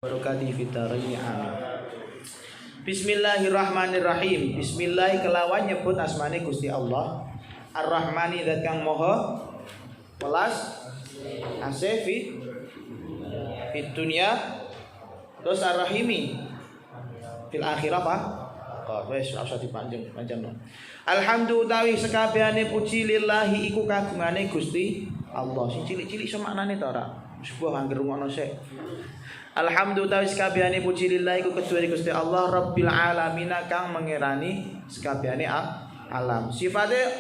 Barakati fitaraini amin. Bismillahirrahmanirrahim. Bismillah kelawan nyebut asmane Gusti Allah. Ar-Rahmani zat kang moho welas asih fit dunya. Terus Ar-Rahimi fil akhirah apa? Wes ora dipanjang-panjang. Alhamdulillah sekabehane puji lillahi iku kagungane Gusti Allah. Sing cilik-cilik semaknane ta ora? Sebuah angger ngono sik. Alhamdulillah sekabehane puji lillahi iku keduwe Gusti Allah Rabbil alamin kang mengerani sekabehane alam. Sifate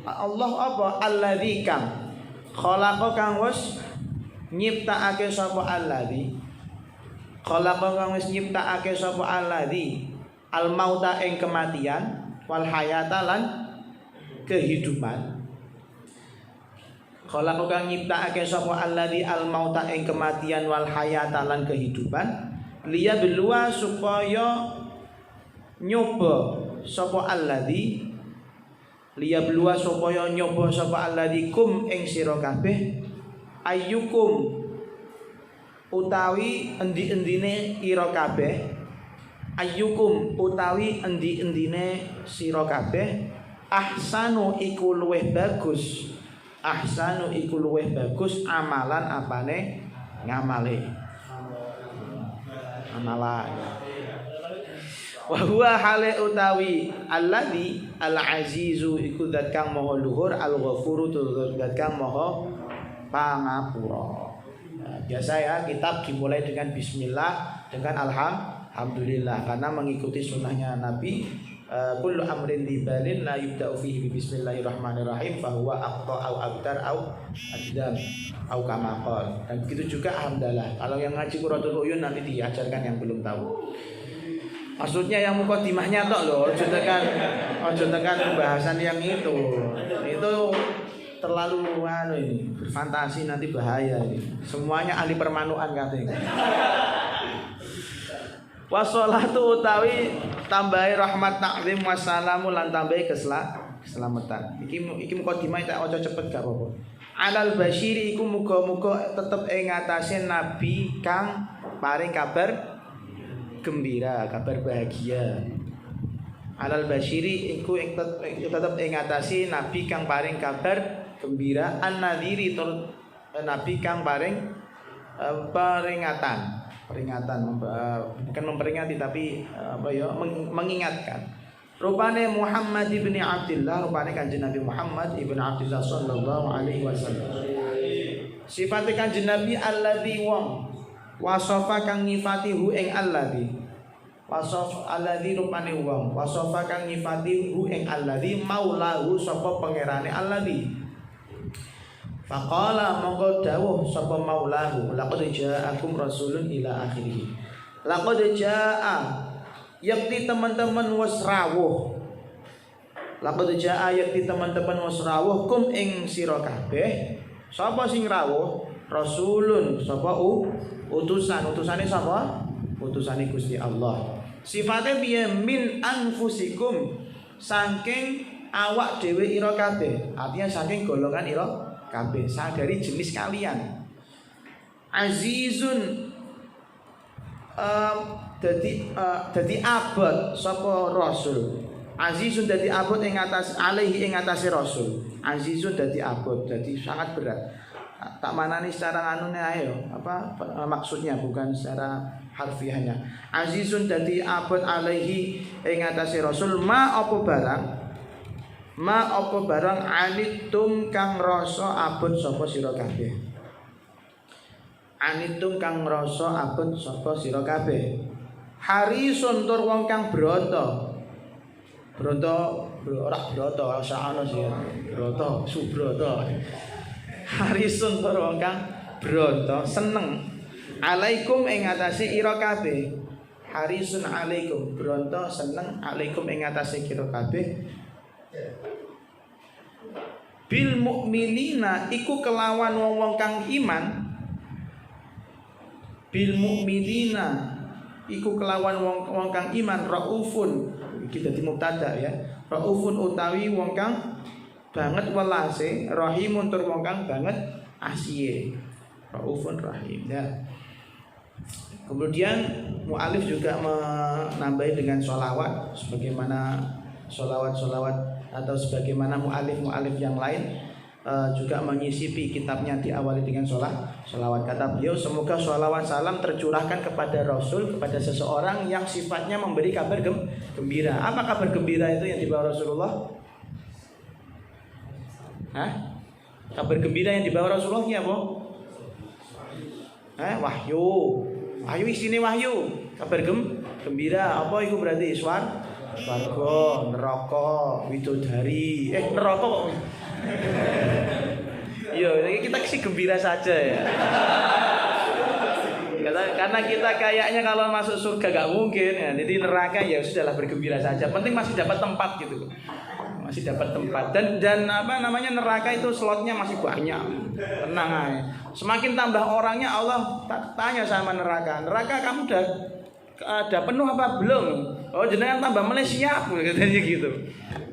Allah apa? Alladzi kang khalaqa kang wis nyiptakake sapa alladzi. Khalaqa kang wis nyiptakake sapa alladzi al mauta ing kematian wal hayata lan kehidupan. Khalaqa kang nyiptakake sapa alladzi al mauta ing kematian wal hayata lan kehidupan liya belua supaya nyoba sapa alladzi liya belua supaya nyoba sapa alladzi kum ing sira kabeh ayyukum utawi endi-endine ira kabeh ayyukum utawi endi-endine sira kabeh ahsanu iku luwih bagus. Ahsanu iku luwih bagus amalan apane ngamale. Amalan. Wa huwa hale utawi alladzi al-azizu iku zat kang maha luhur al-ghafuru zat kang maha pangapura. Nah, biasa ya kitab dimulai dengan bismillah dengan alhamdulillah karena mengikuti sunnahnya Nabi. Kullu amrin dibalin la yubda'u fihi bismillahirrahmanirrahim fahuwa aqta au abtar au ajdam au kama qala. Dan begitu juga alhamdulillah. Kalau yang ngaji Quratul Uyun nanti diajarkan yang belum tahu. Maksudnya yang mukadimahnya tok loh, ojo tekan pembahasan yang itu. Itu terlalu ini, berfantasi nanti bahaya ini. Semuanya ahli permanuan katanya. Wassalatu utawi tambahi rahmat takzim wassalamu lan tambahi keselamatan. Iki mukadimah tak ojo cepet gak apa-apa. Alal basyiri iku muga-muga tetep ing ngatasé nabi kang paring kabar gembira, kabar bahagia. Alal basyiri iku tetep ing ngatasé nabi kang paring kabar gembira an-nadhiri nabi kang paring peringatan bukan memperingati tapi mengingatkan. Rupane Muhammad ibni Abdullah, rupane Kanjeng Nabi Muhammad ibni Abdullah sallallahu alaihi wasallam. Sifate Kanjeng Nabi alladzi wong wasofa kang nyifati hu ing alladzi. Wasof alladzi rupane wong wasofa kang nyifati hu ing alladzi maulahu sapa pangerane alladzi. Faqala monggo dawuh sapa maulahu laqad ja'akum rasulun ila akhirih. Laqad ja'a yakti teman-teman wis rawuh. Laqad ja'a yakti teman-teman wis rawuh kum ing sira kabeh. Sapa sing rawuh? Rasulun sapa utusan. Utusane sapa? Utusane Gusti Allah. Sifate piye min anfusikum saking awak dhewe ira kabeh. Artinya saking golongan ira kabeh dari jenis kalian. Azizun dadi abot sapa rasul. Azizun dadi abot ing atas alaihi ing atase rasul. Azizun dadi abot, dadi sangat berat. Tak manani secara anune ae apa maksudnya bukan secara harfiahnya. Azizun dadi abot alaihi ing atase rasul ma apa barang anitum kang rasa abot sapa sira kabeh. Anitum kang rasa abot sapa sira kabeh. Harisun tur wong kang brata. Ora brata sakana sih. Brata, subrata. Harisun tur wong kang brata seneng. Alaikum ing atase ira kabeh. Harisun alaikum brata seneng alaikum ing atase ira kabeh. Bil mukminina iku kelawan wong-wong kang iman. Bil mukminina iku kelawan wong kang iman raufun iki dadi mubtada ya. Raufun utawi wong kang banget welase, rahimun tur wong kang banget asiye. Raufun rahim ya. Kemudian mu'alif juga menambahi dengan sholawat, sebagaimana sholawat atau sebagaimana mu'alif yang lain juga menyisipi kitabnya diawali dengan sholawat. Kata beliau, semoga sholawat salam tercurahkan kepada Rasul, kepada seseorang yang sifatnya memberi kabar gembira. Apa kabar gembira itu yang dibawa Rasulullah? Kabar gembira yang dibawa Rasulullah ini apa? Wahyu. Wahyu isinya wahyu. Kabar gembira. Apa itu berarti? Swarga, neraka, widodari. Neraka kok. Iya, kita sih gembira saja ya. Karena kita kayaknya kalau masuk surga gak mungkin ya. Jadi neraka ya sudahlah, bergembira saja. Penting masih dapat tempat gitu. Masih dapat tempat. Dan apa namanya, neraka itu slotnya masih banyak. Tenang aja. Semakin tambah orangnya, Allah tanya sama neraka. Neraka kamu udah penuh apa belum? Oh, jenengan tambah mulai siap katanya gitu.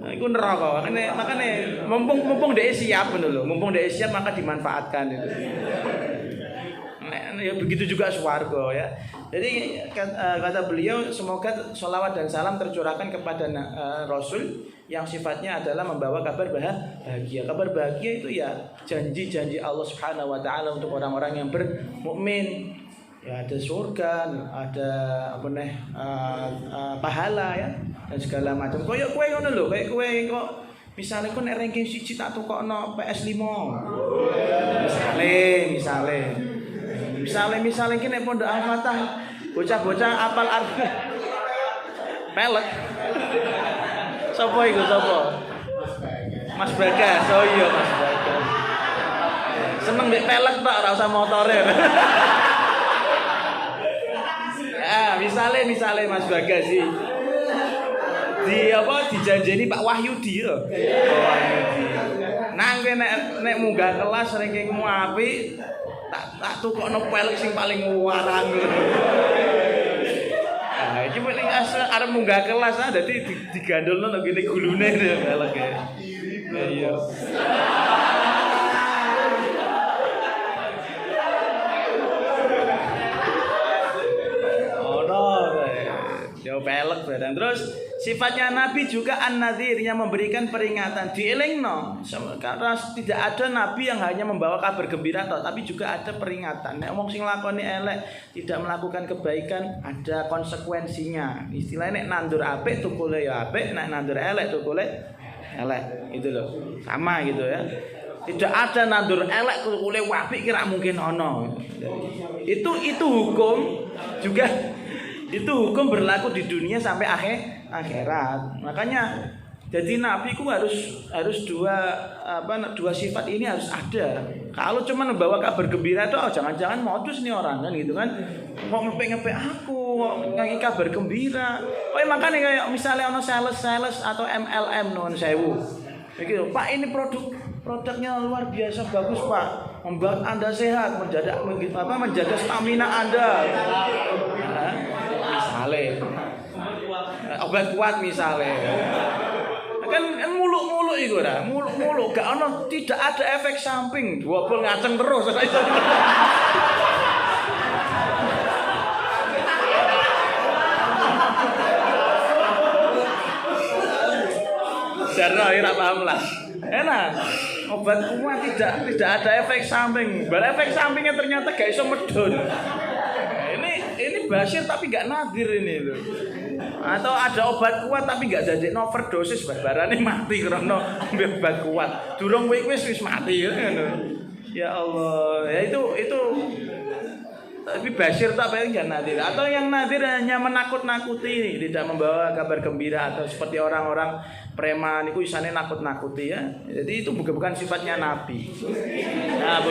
Nah, itu neraka. Makanya mumpung dia siap dulu. Mumpung dia siap maka dimanfaatkan itu. Ya begitu juga swarga ya. Jadi kata beliau, semoga sholawat dan salam tercurahkan kepada Rasul yang sifatnya adalah membawa kabar bahagia. Kabar bahagia itu ya janji-janji Allah Subhanahu wa taala untuk orang-orang yang bermukmin. Ya ada surga, ada pahala ya, dan segala macam. Koyok kue ngono lho, kayak kue kok misalnya kok nek ranking 1 tak tukokno PS5. Misalnya kene pondok Al-Fatah, bocah-bocah apal arba. Pelek. Sopo iku sapa? Mas Bagas. Oh iya Mas Bagas. Seneng mbek pelek tak ora usah motore. Misalnya Mas Bagas sih dijanjeni Pak Wahyudi lho. Wahyudi. Nang nek munggah kelas rankingmu apik, tak tukokno pelek sing paling warang. Iki nek arep munggah kelas dadi digandolno nang kene gulune pelek. Iya. Pelek barang. Terus sifatnya Nabi juga an-nadhir, yang memberikan peringatan. Dielingno, karena tidak ada Nabi yang hanya membawa kabar gembira tapi juga ada peringatan. Nek wong sing lakoni elek, tidak melakukan kebaikan, ada konsekuensinya. Istilahnya nek nandur apik tukule ya apik, nek nandur elek tukule elek. Itu loh. Sama gitu ya. Tidak ada nandur elek tukule apik kira mungkin ono. Itu hukum juga. Itu hukum berlaku di dunia sampai akhirat. Makanya jadi Nabi ku harus dua sifat ini harus ada. Kalau cuma membawa kabar gembira itu jangan-jangan modus nih orang kan gitu kan. Mau ngepek aku ngasih kabar gembira. Makanya kayak misalnya ono sales atau MLM non sewu. Begitu, Pak ini produknya luar biasa bagus Pak. Membuat Anda sehat, menjaga stamina Anda. Misalnya obat kuat misalnya kan muluk-muluk itu muluk-muluk gak ono, tidak ada efek samping, dua pol ngaceng terus jarno ora paham lah. Enak obat kuat tidak ada efek samping, efek sampingnya ternyata gak iso medun. Ini basir tapi gak nadir ini loh. Atau ada obat kuat tapi gak jadi overdosis, barbarane mati karena ambil obat kuat. Durung wis mati ya. Ya Allah, ya itu tapi basir tak paling gak nadir. Atau yang nadir hanya menakut-nakuti, tidak membawa kabar gembira, atau seperti orang-orang preman itu isane nakut-nakuti ya. Jadi itu bukan sifatnya Nabi. Nah,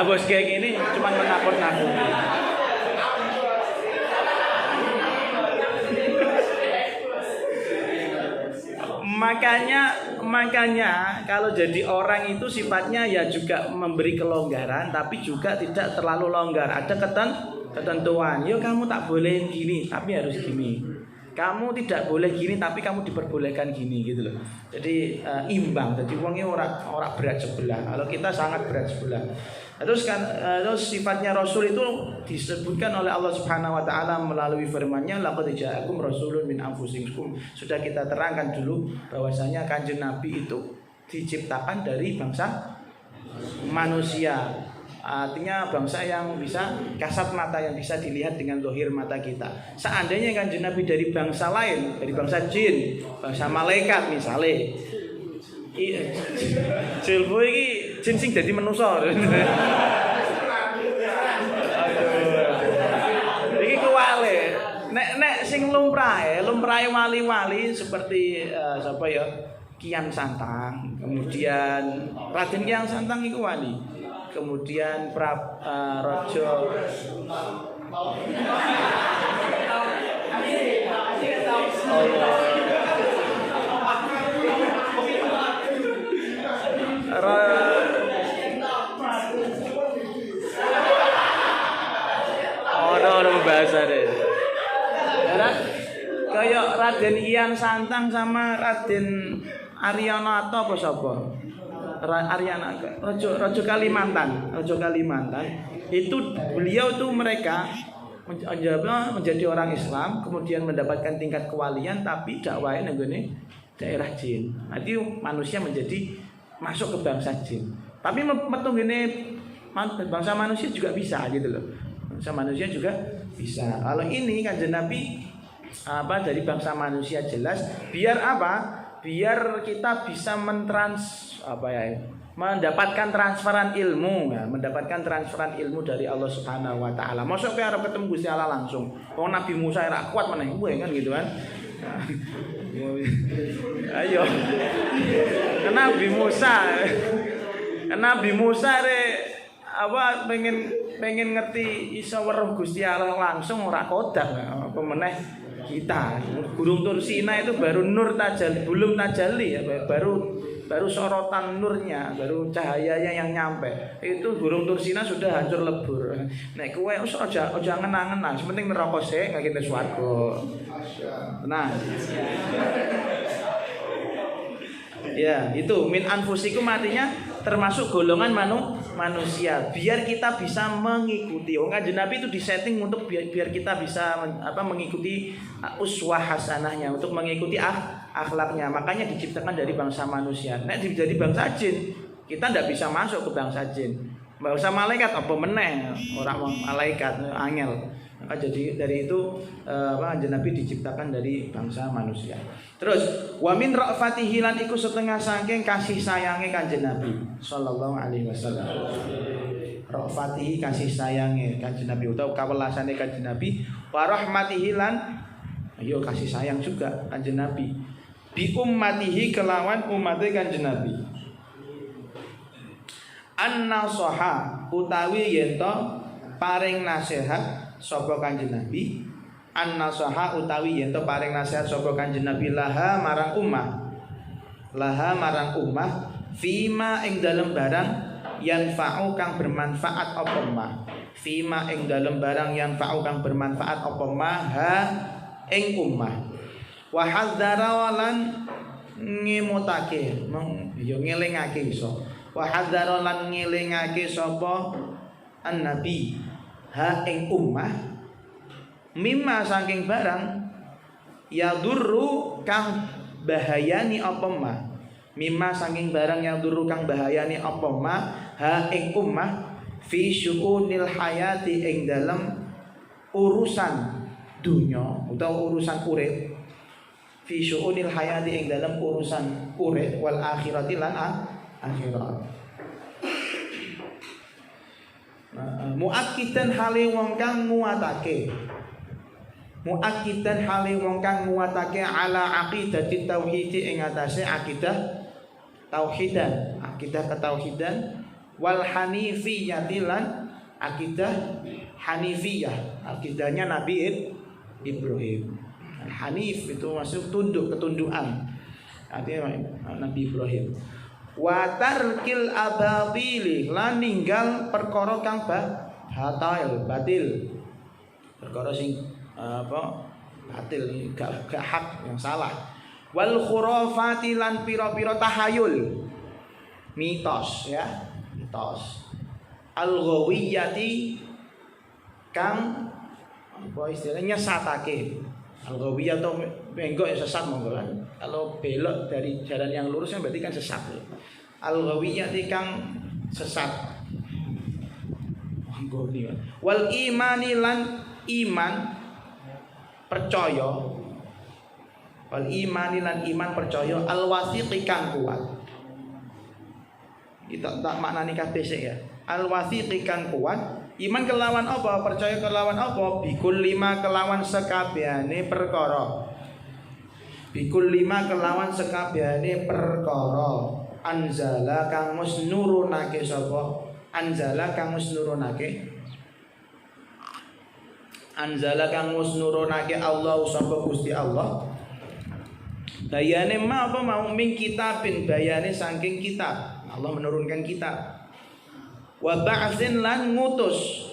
bos geng ini cuma menakut-nakuti. Makanya kalau jadi orang itu sifatnya ya juga memberi kelonggaran tapi juga tidak terlalu longgar. Ada ketentuan. Yo kamu tak boleh gini tapi harus gini. Kamu tidak boleh gini tapi kamu diperbolehkan gini gitu loh. Jadi imbang. Jadi wongnya orang berat sebelah. Kalau kita sangat berat sebelah. Terus sifatnya Rasul itu disebutkan oleh Allah Subhanahu wa taala melalui firman-Nya laqad ja'akum rasulun min anfusikum. Sudah kita terangkan dulu bahwasanya Kanjeng Nabi itu diciptakan dari bangsa manusia. Artinya bangsa yang bisa kasat mata, yang bisa dilihat dengan zahir mata kita. Seandainya Kanjeng Nabi dari bangsa lain, dari bangsa jin, bangsa malaikat misalnya, jilbo iki jin sing dadi manusa. Iki kuwale. Nek sing lumrahe wali-wali seperti siapa ya? Kian Santang, kemudian Raden Kian Santang iku wali. Kemudian Raja ono bahasa deh. Kayak Raden Kian Santang sama Raden Aryanata apa sapa? Aryana Raja Kalimantan itu beliau tuh mereka menjadi orang Islam kemudian mendapatkan tingkat kewalian tapi dakwahnya nenggone daerah jin. Nanti manusia menjadi masuk ke bangsa jin. Tapi metu ngene bangsa manusia juga bisa gitu loh. Bangsa manusia juga bisa. Kalau ini Kanjeng Nabi dari bangsa manusia jelas biar apa? Biar kita bisa mendapatkan transferan ilmu ya, mendapatkan transferan ilmu dari Allah Subhanahu wa taala. Mosok kowe arep ketemu Gusti Allah langsung. Wong Nabi Musa ora kuat meneh kowe kan gitu kan. Ayo. Nabi Musa pengen ngerti iso weruh Gusti Allah langsung ora kodak apa meneh kita. Gunung Tursina itu baru nur tajalli, belum tajalli ya, baru sorotan nurnya, baru cahayanya yang nyampe. Itu Gunung Tursina sudah hancur lebur. Nek kowe aja ngenang-ngenang, sepenting neraka sik gak kita swarga. Nah. Ya, itu min anfusikum artinya termasuk golongan manusia. Biar kita bisa mengikuti. Kanjeng Nabi itu disetting untuk biar kita bisa mengikuti uswah hasanahnya, untuk mengikuti akhlaknya. Makanya diciptakan dari bangsa manusia. Nek jadi bangsa jin, kita ndak bisa masuk ke bangsa jin. Bangsa malaikat apa meneh? Orang malaikat angel. Maka jadi dari itu Kanjeng Nabi diciptakan dari bangsa manusia. Terus wa min ra'fatihi lan iku setengah saking kasih sayange Kanjeng Nabi sallallahu alaihi wasallam. Ra'fatihi kasih sayange Kanjeng Nabi utawa kawelasane Kanjeng Nabi, wa rahmatihi lan ayo kasih sayang juga Kanjeng Nabi. Bi ummatihi kelawan ummate Kanjeng Nabi. An-nasaha utawi yen to paring nasihat sapa Kanjeng Nabi, an-nasaha utawi yen to paring nasihat sapa Kanjeng Nabi laha marang ummah fima ing dalem barang yanfa'u kang bermanfaat apa ma, fima ing dalem barang yanfa'u kang bermanfaat apa ma ha ing ummah, wa hadzara walan ngemutake yo ngelingake iso, wa hadzara lan ngelingake sapa an-nabi ha ing ummah mimma saking barang ya durru kang bahayani apa ma, mimma saking barang yang durru kang bahayani apa ma ha ing ummah fi syu'unil hayati ing dalam urusan dunya utawa urusan urip, fi syu'unil hayati ing dalam urusan urip wal akhirati lan akhirat. Muakkidan hale wong kang nguatake, muakkidan hale wong kang nguatake ala aqidati tauhid ing atase akidah tauhidan, akidah ketauhidan wal hanifiyati lan akidah hanifiyah, akidahnya Nabi Ibrahim. Hanif itu masuk tunduk, ketundukan, artinya Nabi Ibrahim. Wa tarkil ababil lan ninggal perkara kang batil, perkara sing batil gak hak yang salah. Wal khurafati lan pira-pira tahayul, mitos ya, mitos. al-ghawiyati kang apa istilahnya nyesatake. Al-ghawiyah atau bengkok ya sesat monggo kan. Kalau belok dari jalan yang lurus kan berarti kan sesat. Al-ghawiyati kang sesat. Monggo niku. Wal imani lan iman percaya. Wal imani lan iman percaya al-wasiqi kang kuat. Kita tak maknani kabeh sik ya. Al-wasiqi kang kuat. Iman kelawan apa? Percaya kelawan apa? Bikul lima kelawan sekabehane perkara. Bikul lima kelawan sekabehane perkara. Anzala kang mus nurunake sapa? Anzala kang mus nurunake. Anzala kang mus nurunake Allah sapa Gusti Allah. Bayane ma apa mau min kitabin, bayane saking kitab. Allah menurunkan kitab. Wa ba'tsin lan ngutus.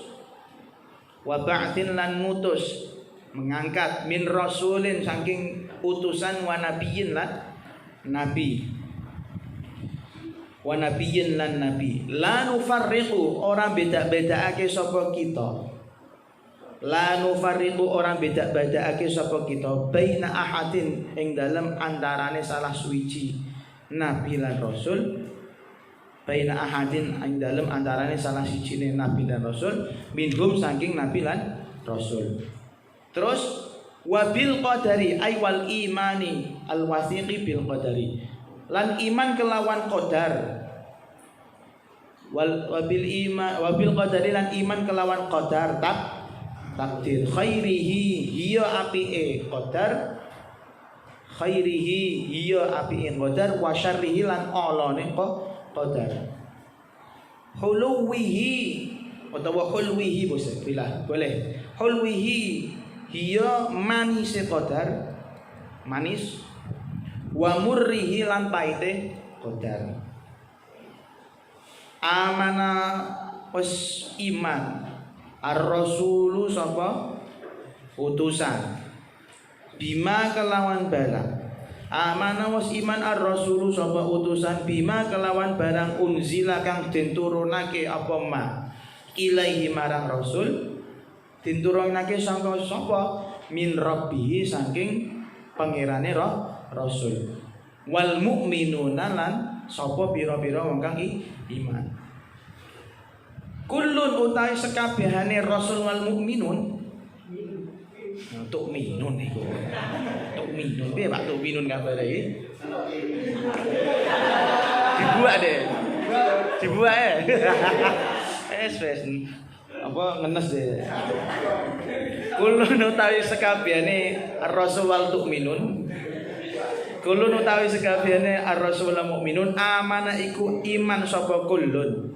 Wa ba'tsin lan ngutus, mengangkat min rasulin saking utusan wa nabiyyin lan nabi. Wa nabiyyin lan nabi. La nufarriqu orang beda-bedakake sapa kita. La nufarriqu orang beda-bedakake sapa kita baina ahadin ing dalem antarane salah suwiji nabi lan rasul. Baina ahadin ing dalem antarane salah sijine nabi dan rasul minhum saking nabi lan rasul. Terus wabil qadari ay wal imani al wasiqi bil qadari lan iman kelawan qadar. Wabil qadari lan iman kelawan qadar takdir khairihi hiya apike qadar, khairihi hiya apike qadar wa syarrihi lan olone qadar. Huluwihi utawa hulwihi boleh. Hulwihi hiya manis qadar, manis. Wa murrihi lan paite qadar. Amana wis iman ar-rasulu sapa utusan bima kelawan barang. Amana was iman ar-rasulu sapa utusan bima kelawan barang unzila kang den turunake apa ma ilaihi marang rasul, den turunake sangka sapa min rabbihi saking pangerane rasul. Wal mu'minuna lan sapa pira-pira wong kang iman. Kullun utawi sekabehane rasul wal mukminun. Tuk minun iku. Tuk minun. Piye Pak tuk minun kabare iki? Dibuat deh. Dibuat wes. Apa ngenes deh. Kullun utawi sekabehane rasul wal mukminun. Kullun utawi sekabehane ar-rasul wal mukminun amana iku iman sapa kullun.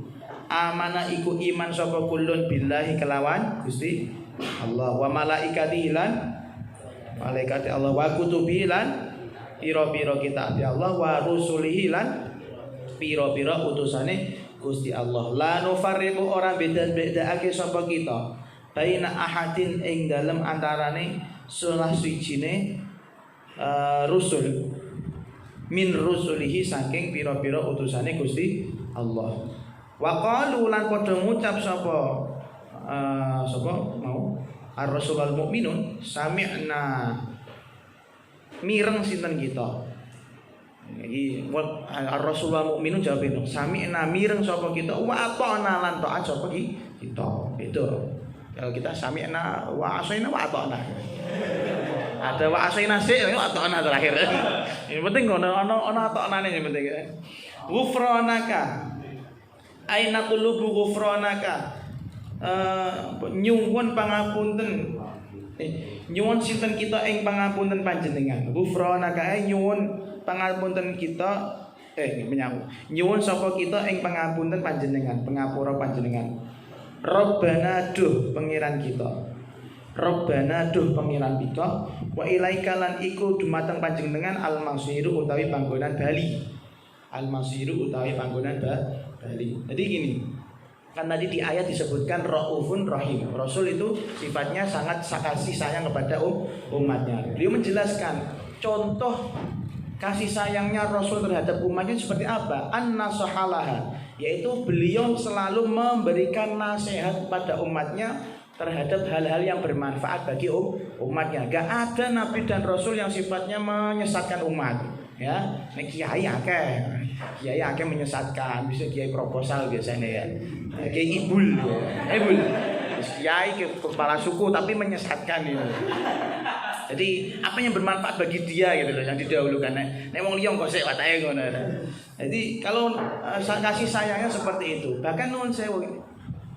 Amana iku iman sapa kullun billahi kelawan Gusti Allah wa malaikatihi lan malaikat Allah wa kutubihi lan pira-pira kitab Allah wa rusulihi lan pira-pira utusane Gusti Allah. La nufarriqu ora beda-bedakake sapa kita baina ahadin ing dalem antarane salah sijine rusul min rusulihi saking pira-pira utusane Gusti Allah. Wa qalu lan padha ngucap sapa mau ar-rasul wal mukminun sami'na mireng sinten kita. Iki ar-rasul wal mukminun jawab itu sami'na mireng sapa kita wa ata'na lan taat sapa kita. Itu. Kalau kita sami'na wa asaina wa ata'na. Ada wa asaina sik wa ata'na terakhir. Yang penting ono ata'nane yang penting. Ghufranaka aina qulubu ghufranaka nyuwun pangapunten nyuwun sinten kita ing pangapunten panjenengan. Ghufranaka nyuwun pangapunten kita nyuwun sapa kita ing pangapunten panjenengan, pangapura panjenengan. Rabbana duh pangeran kita. Rabbana duh pangeran kita wa ilaika lan iku dumateng panjenengan al-masiru utawi panggonan bali. Al-masiru utawi panggonan bali. Jadi gini, kan tadi di ayat disebutkan Raufun Rahim. Rasul itu sifatnya sangat kasih sayang kepada umatnya. Beliau menjelaskan contoh kasih sayangnya Rasul terhadap umatnya seperti apa. An-nasahalaha yaitu beliau selalu memberikan nasihat pada umatnya terhadap hal-hal yang bermanfaat bagi umatnya. Gak ada nabi dan rasul yang sifatnya menyesatkan umat. Ya, nek kiai akeh menyesatkan, bisa kiai proposal biasanya ya. Kiai ibul. Kiai kepala suku tapi menyesatkan itu. Jadi apa yang bermanfaat bagi dia gitu loh yang didahulukan. Nek wong liya kok sik watake ngono. Jadi kalau kasih sayangnya seperti itu. Bahkan nuwun sewu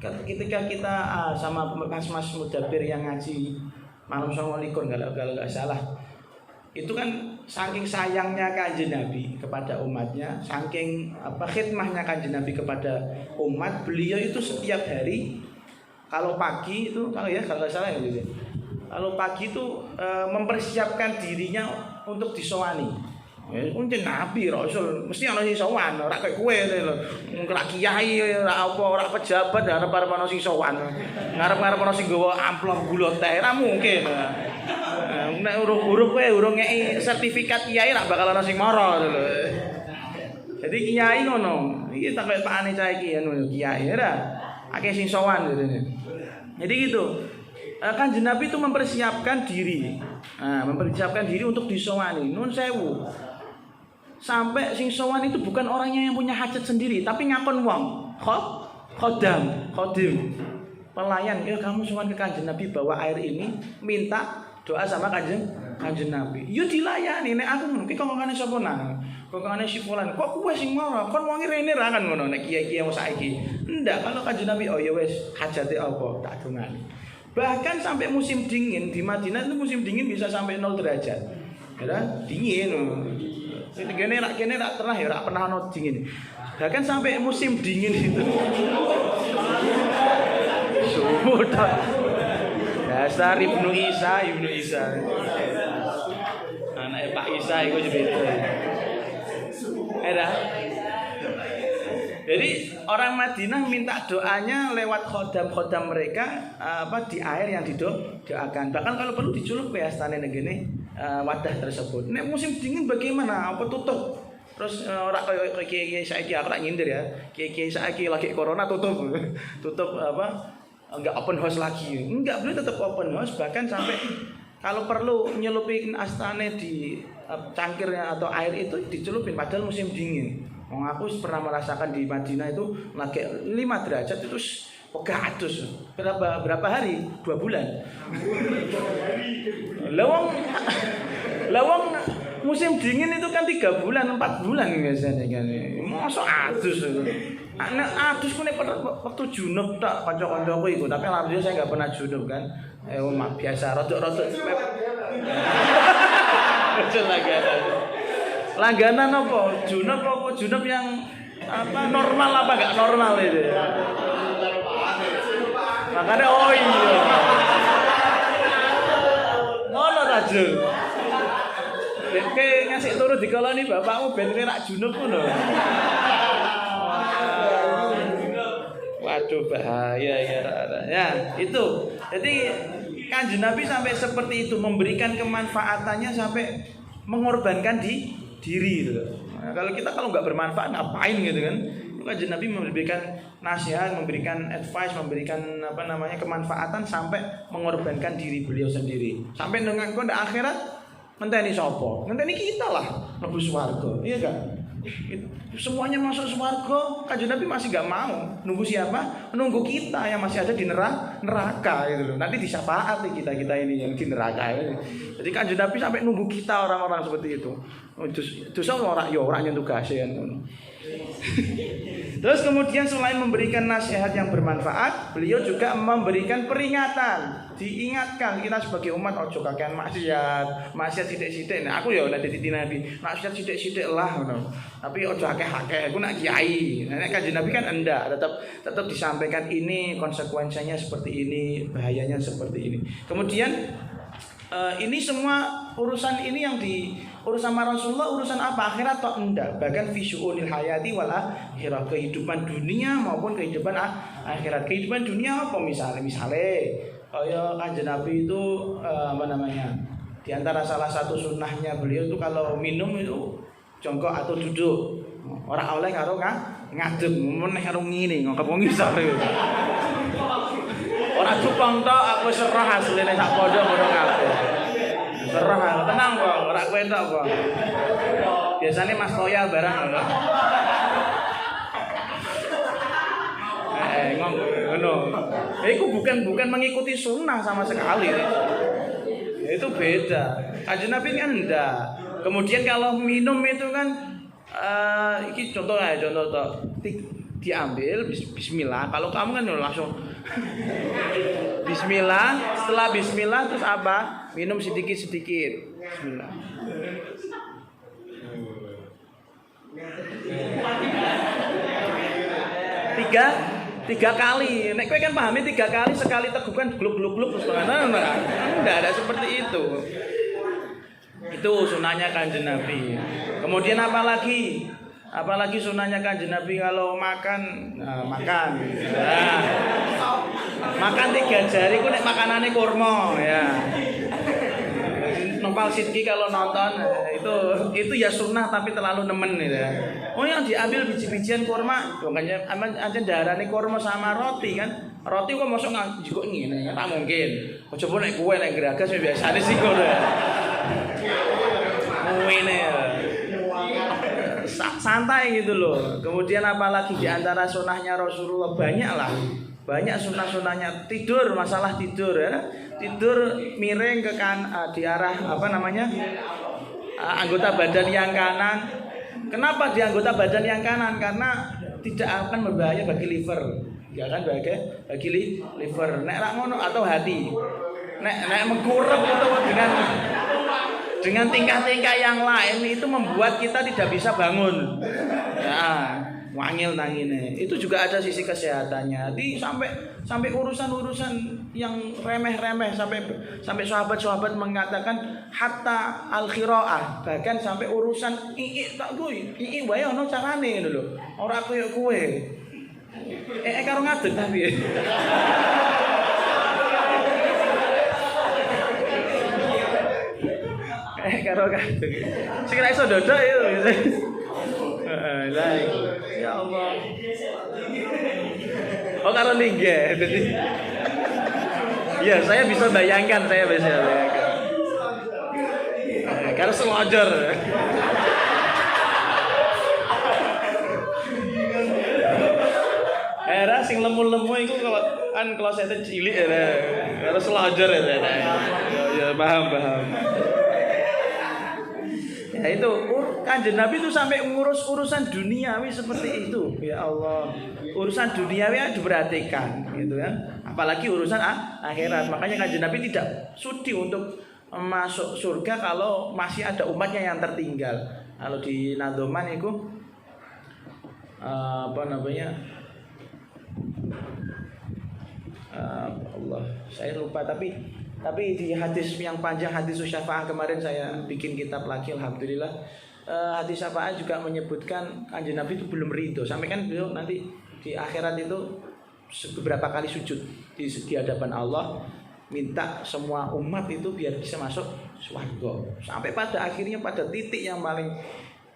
ketika kita sama mas-mas mudabir yang ngaji malam 29 kalau enggak salah. Itu kan saking sayangnya Kanjeng Nabi kepada umatnya, saking khidmahnya Kanjeng Nabi kepada umat, beliau itu setiap hari kalau pagi itu kalau enggak salah ya gitu. Kalau pagi itu mempersiapkan dirinya untuk disowani. Unjen nabi rasul mesti ana sing sowan, ora kaya kowe lho. Ora kiai, ora apa, ora pejabat, arep-arep ana sing sowan. Ngarep-ngarep ana sing nggawa amplop gula teh, ora mungkin. Nek urip kowe urung ngeki sertifikat kiai ora bakal ana sing mara lho. Jadi kiai ngono. Iki tak kaya pakane cah iki anu kiai ora. Akeh sing sowan gitu. Jadi gitu. Kanjeng Nabi itu mempersiapkan diri. Mempersiapkan diri untuk disowani. Nun sewu. Sampai sing sowan itu bukan orangnya yang punya hajat sendiri, tapi ngakon wong. Khodim. Pelayan, ya kamu sowan ke Kanjeng Nabi bawa air ini, minta doa sama Kanjeng Nabi. Yo dilayani nek aku ngono. Ki kongkone sapa nang? Kongkone si fulan. Kok kowe sing mara? Kon wong rene ra kan ngono nek kiai-kiai wong saiki. Ndak, kalau Kanjeng Nabi oh ya wis hajate apa tak dongani. Bahkan sampai musim dingin di Madinah itu musim dingin bisa sampai 0 derajat. Ya, dingin. Kene rak pernah ya rak pernah ono dingin. Bahkan sampai musim dingin itu. Sudah. Dasar Ibnu Isa. Anak Pak Isa iku beda. Jadi orang Madinah minta doanya lewat khodam mereka di air yang didoakan. Bahkan kalau perlu diculuk ke astane negene wadah tersebut. Nek musim dingin bagaimana? Apa tutup? Terus ora koyo kiai saiki aku tak nyindir ya. Kiai saiki lagi corona tutup. Tutup enggak open house lagi. Enggak, boleh tetap open house bahkan sampai kalau perlu nyelupin astane di cangkirnya atau air itu dicelupin padahal musim dingin. Aku pernah merasakan di Madinah itu lagi 5 derajat itu pegatus. Berapa hari? 2 bulan. Lawang musim dingin itu kan 3 bulan, 4 bulan biasanya kan. Mosok adus. Nek adus ku nek waktu junub tak kanca-kancaku iku, tapi alhamdulillah saya enggak pernah junub kan. Biasa rodok-rodok. Langganan apa? Junub yang normal apa enggak normal itu. Makanya iya. Ngono ta, Jul. Deke ngasih turu di koloni bapakmu ben rak junub ngono. Waduh bahaya ya. Itu. Jadi Kanjeng Nabi sampai seperti itu memberikan kemanfaatannya sampai mengorbankan diri gitu. Nah, kalau nggak bermanfaat ngapain gitu kan? Kanjeng Nabi memberikan nasihat, memberikan advice, memberikan kemanfaatan sampai mengorbankan diri beliau sendiri. Sampai dengan kau di akhirat ngenteni sapa? Ngenteni kita lah mlebu swarga. Iya kan? Semuanya masuk swarga, Kanjeng Nabi masih enggak mau. Nunggu siapa? Menunggu kita yang masih ada di neraka gitu loh. Nanti disyafaati kita ini yang di neraka. Jadi Kanjeng Nabi sampai nunggu kita orang-orang seperti itu. Terus orang yang tugasnya kan. Terus kemudian selain memberikan nasihat yang bermanfaat, beliau juga memberikan peringatan. Diingatkan kita sebagai umat ojo kakean maksiat sithik-sithik. Nah, aku ya nek dadi Nabi, maksiat sithik-sithik lah ngono. Tapi ojo akeh-akeh, aku nak kiai. Nek Kanjeng Nabi kan enggak, tetap disampaikan ini konsekuensinya seperti ini, bahayanya seperti ini. Kemudian ini semua urusan ini yang urusan Rasulullah urusan apa? Akhirat atau enggak? Bahkan fisyu'unil hayati wal akhirah, kehidupan dunia maupun kehidupan akhirat. Kehidupan dunia apa misalnya kayak Kanjeng Nabi itu di antara salah satu sunnahnya beliau itu kalau minum itu jongkok atau duduk. Ora oleh karo ngadeg meneh karo ngene ngangkep wong isor. Ora cupang tok aku serah asline sak pondok ngono kabeh. Serah tenang kok, ora kowe tok kok. Biasane Mas Toya barang ngono. Ngono. Itu bukan mengikuti sunnah sama sekali. Itu beda. Kanjeng Nabi kan enggak. Kemudian kalau minum itu kan ini contoh diambil bismillah. Kalau kamu kan langsung bismillah, setelah bismillah terus apa? Minum sedikit-sedikit. Bismillah. Tiga kali. Nek kowe kan pahami 3 kali, sekali tegukan gluk-gluk-gluk terus enggak ada seperti itu. Itu sunahnya Kanjeng Nabi. Kemudian apalagi sunahnya Kanjeng Nabi kalau makan. Makan 3 jari ku nek makanane kurma ya. Nopal Sidki kalau nonton itu ya sunnah tapi terlalu nemen gitu ya. Oh yang diambil biji-bijian kurma, makanya aja darane kurma sama roti kan. Roti kok mosok juga ngene, tak mungkin. Coba nek kue nek geragas biasane sih ngono ya. Ngene ya. Santai gitu loh. Kemudian apalagi di antara sunahnya Rasulullah banyak sunah-sunahnya. Tidur, masalah tidur ya. Tidur miring ke di arah anggota badan yang kanan. Kenapa di anggota badan yang kanan? Karena tidak akan berbahaya bagi liver. Ya kan bagi liver. Nek rak ngono atau hati. Nek mengkurep atau dengan tingkah-tingkah yang lain itu membuat kita tidak bisa bangun. Ya, wangil nangine. Itu juga ada sisi kesehatannya. Sampai urusan-urusan yang remeh-remeh sampai sahabat-sahabat mengatakan hatta al-qiraah, bahkan sampai urusan tak kuwi. Wae ono carane ngono lho. Ora koyo kowe. Karo ngadeg tapi. Karo ngadeg. Sing ra iso dodok itu. Ya Allah. Oh karo linggih. Jadi ya saya bisa bayangkan. Karo selojor. Era sing lemu-lemu iku kalau saya cilik karo selojor ya paham. Ya itu Kanjeng Nabi itu sampai ngurus urusan duniawi seperti itu. Ya Allah, urusan duniawi diperhatikan gitu kan. Apalagi urusan akhirat. Makanya Kanjeng Nabi tidak sudi untuk masuk surga kalau masih ada umatnya yang tertinggal. Kalau di Nadoman itu Allah saya lupa tapi di hadis yang panjang, hadis syafaat kemarin saya bikin kitab lagi, alhamdulillah. Hadis syafaat juga menyebutkan Kanjeng Nabi itu belum ridho. Sampai kan beliau nanti di akhirat itu beberapa kali sujud di hadapan Allah, minta semua umat itu biar bisa masuk surga. Sampai pada akhirnya pada titik yang paling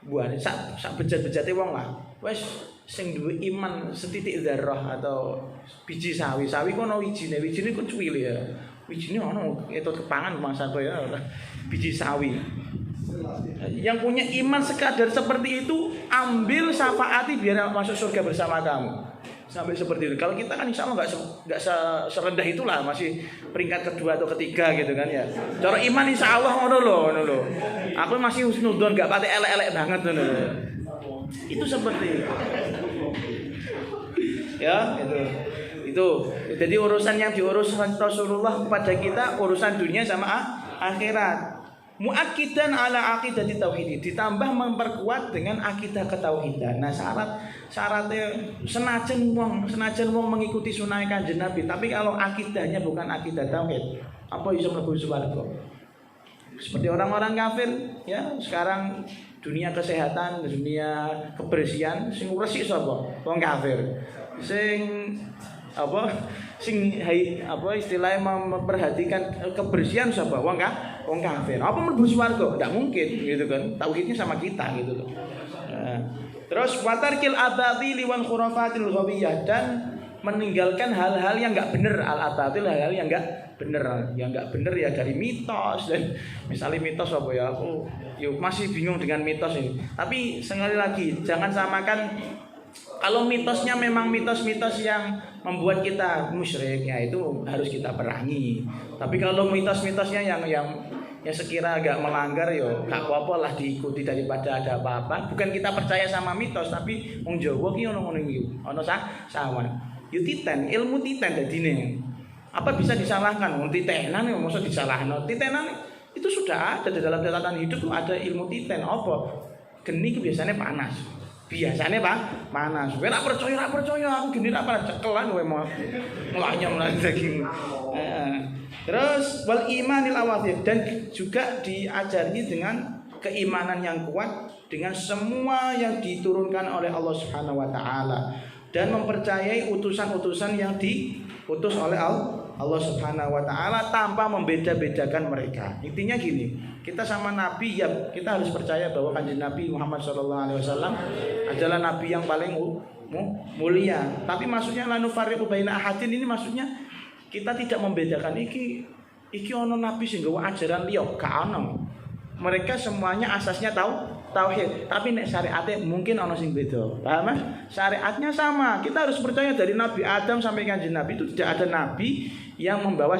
buah sak bejat-bejate wong lah. Wes sing duwe iman setitik dzarrah atau biji sawi kono wijine ku cuwili ya. Wijine ono itu kepangan mangsa kaya biji sawi. Yang punya iman sekadar seperti itu, ambil syafaati biar masuk surga bersama kamu. Sampai seperti itu. Kalau kita kan insya Allah nggak serendah itulah, masih peringkat kedua atau ketiga gitu kan ya. Cara iman insya Allah ngono loh. Aku masih husnudon, nggak pati elek-elek banget ngono. Itu seperti itu. Ya itu. Jadi urusan yang diurus Rasulullah kepada kita urusan dunia sama akhirat. Muakkidan ala aqidati tauhid, ditambah memperkuat dengan akidah ketauhidan. Nah, syaratnya senajan wong mengikuti sunah Kanjeng Nabi, tapi kalau akidahnya bukan akidah tauhid, apa bisa mlebu swarga? Seperti orang-orang kafir ya, sekarang dunia kesehatan, dunia kebersihan sing resik sapa? Wong kafir. Sing Sing apa istilahnya memperhatikan kebersihan sapa wong kafir. Apa mlebu swarga? Enggak mungkin gitu kan. Tauhidnya sama kita gitu loh. Terus watarkil abatil wal khurafatil ghawiyah, dan meninggalkan hal-hal yang enggak benar. Al-abatil hal-hal yang enggak benar. Yang enggak benar ya dari mitos, dan misalnya mitos apa ya, aku masih bingung dengan mitos ini. Tapi sekali lagi jangan samakan. Kalau mitosnya memang mitos-mitos yang membuat kita musyrik, ya itu harus kita perangi. Tapi kalau mitos-mitosnya yang sekira agak melanggar, yo gak apa-apa lah diikuti daripada ada apa-apa. Bukan kita percaya sama mitos, tapi wong Jawa ki ono ngono iki. Ono sawan. Yo titen, ilmu titen dadine. Apa bisa disalahkan? Wong titenan yo mosok disalahno. Titenan itu sudah ada di dalam catatan hidup tuh, ada ilmu titen. Apa? Geni ku biasanya panas. Biasanya panas. Kowe ora percaya aku gini ra panas cekelan kowe mau mulanya daging. Terus wal imanil awathir, dan juga diajari dengan keimanan yang kuat dengan semua yang diturunkan oleh Allah Subhanahu wa taala, dan mempercayai utusan-utusan yang diutus oleh Allah Subhanahu wa taala tanpa membeda-bedakan mereka. Intinya gini, kita sama Nabi ya kita harus percaya bahwa Kanjeng Nabi Muhammad SAW adalah Nabi yang paling mulia. Tapi maksudnya lanu fariqu baina ahadin, ini maksudnya kita tidak membedakan iki ono nabi sing nggawa ajaran liya, gak ono. Mereka semuanya asasnya tauhid, tapi nek syariate mungkin ono sing beda. Paham Mas? Syariatnya sama. Kita harus percaya dari Nabi Adam sampai Kanjeng Nabi itu tidak ada nabi yang membawa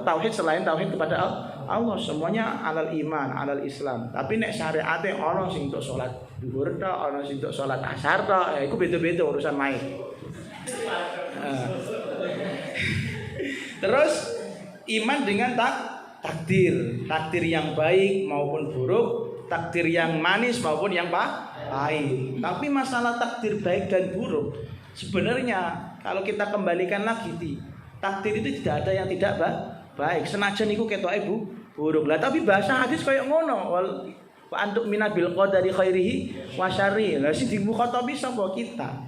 tauhid selain tauhid kepada Allah. Semuanya alal iman, alal Islam. Tapi nek syariate ono sing untuk salat zuhur tok, ono sing untuk salat asar tok, ya iku beda-beda urusan main. Terus iman dengan takdir yang baik maupun buruk, takdir yang manis maupun yang pahit. Tapi masalah takdir baik dan buruk sebenarnya kalau kita kembalikan lagi takdir itu tidak ada yang tidak baik. Senajan iku ketoke buruk lah, tapi bahasa hadis kayak ngono. Wa antuk minabil qadari khairihi wa syarrihi. Lah sing dimukhatabi sapa kita?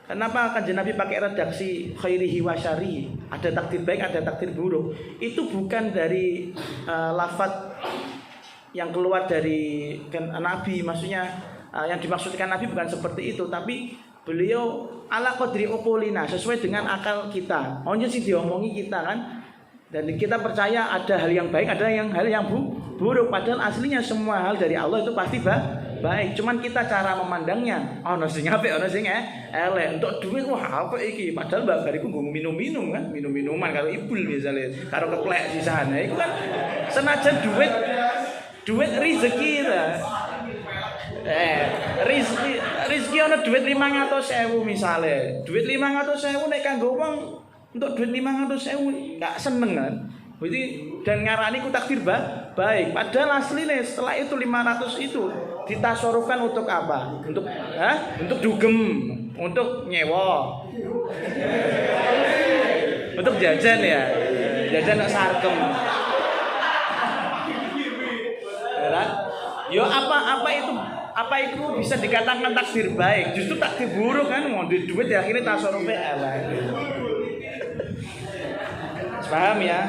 Kenapa Kanjeng Nabi pakai redaksi khairihi wa syarrihi? Ada takdir baik, ada takdir buruk. Itu bukan dari lafaz yang keluar dari Nabi, maksudnya yang dimaksudkan Nabi bukan seperti itu, tapi beliau ala qadri uqulina, sesuai dengan akal kita. Onjen sih diomongi kita kan. Dan kita percaya ada hal yang baik, ada hal yang buruk. Padahal aslinya semua hal dari Allah itu pasti baik. Cuman kita cara memandangnya. Ono sing apik, ono sing elek. Untuk duit wah apa iki? Padahal mbak bariku nggo minum-minum kan, minum-minuman karo ibul misalnya, karo keplek sisane. Iku kan senajan duit rezeki ta. Rezeki ono duit 500.000 misalnya. Duit 500.000 nek kanggo wong untuk duit 500.000 enggak seneng kan. Berarti dan ngarani ku takdir baik. Padahal aslinya setelah itu 500 itu ditasarufkan untuk apa? Untuk dugem, untuk nyewa. Untuk jajan ya. Jajan nak sarkem. Yo apa itu bisa dikatakan takdir baik? Justru takdir buruk kan, mau duit ya akhirnya tasarufnya elek. Paham ya?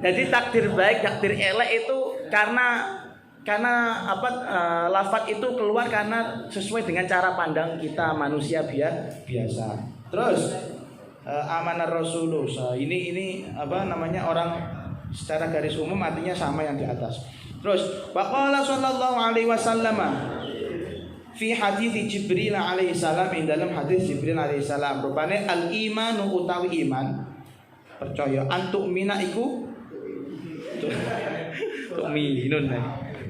Jadi takdir baik, takdir elek itu karena lafaz itu keluar karena sesuai dengan cara pandang kita manusia biasa. Terus amanah Rasulullah. Ini orang secara garis umum artinya sama yang di atas. Terus waqala sallallahu alaihi wasallam fi hadis Jibril alaihi salam, dalam hadis Jibril alaihi salam rupane al imanu utawi iman percaya antuk mina iku tuk minun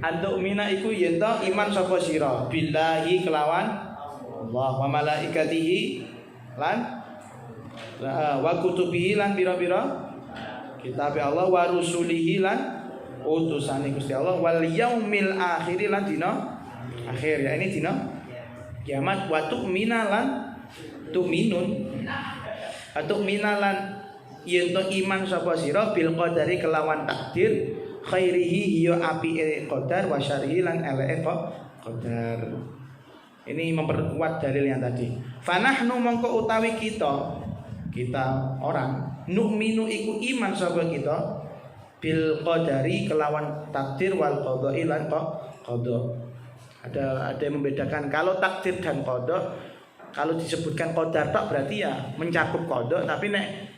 antuk mina iku yen to iman sapa sira billahi kelawan Allah wa malaikatihi lan wa kutubihi lan pira-pira kitab Allah wa rusulihi lan utusane Gusti Allah wal yaumil akhir lan dina akhir ya ini dina kiamat wa tu'mina lan tu'minun atau minalan yen to iman sapa sira bil qadari kelawan takdir khairihi ya apike qadar wa syarrihi lan eleke qadar. Ini memperkuat dalil yang tadi. Fanahnu mongko utawi kita kita orang nu'minu iku iman sapa kita bil qadari kelawan takdir wal qada'i lan qada. Ada yang membedakan kalau takdir dan qada. Kalau disebutkan qadar tok berarti ya mencakup qada, tapi nek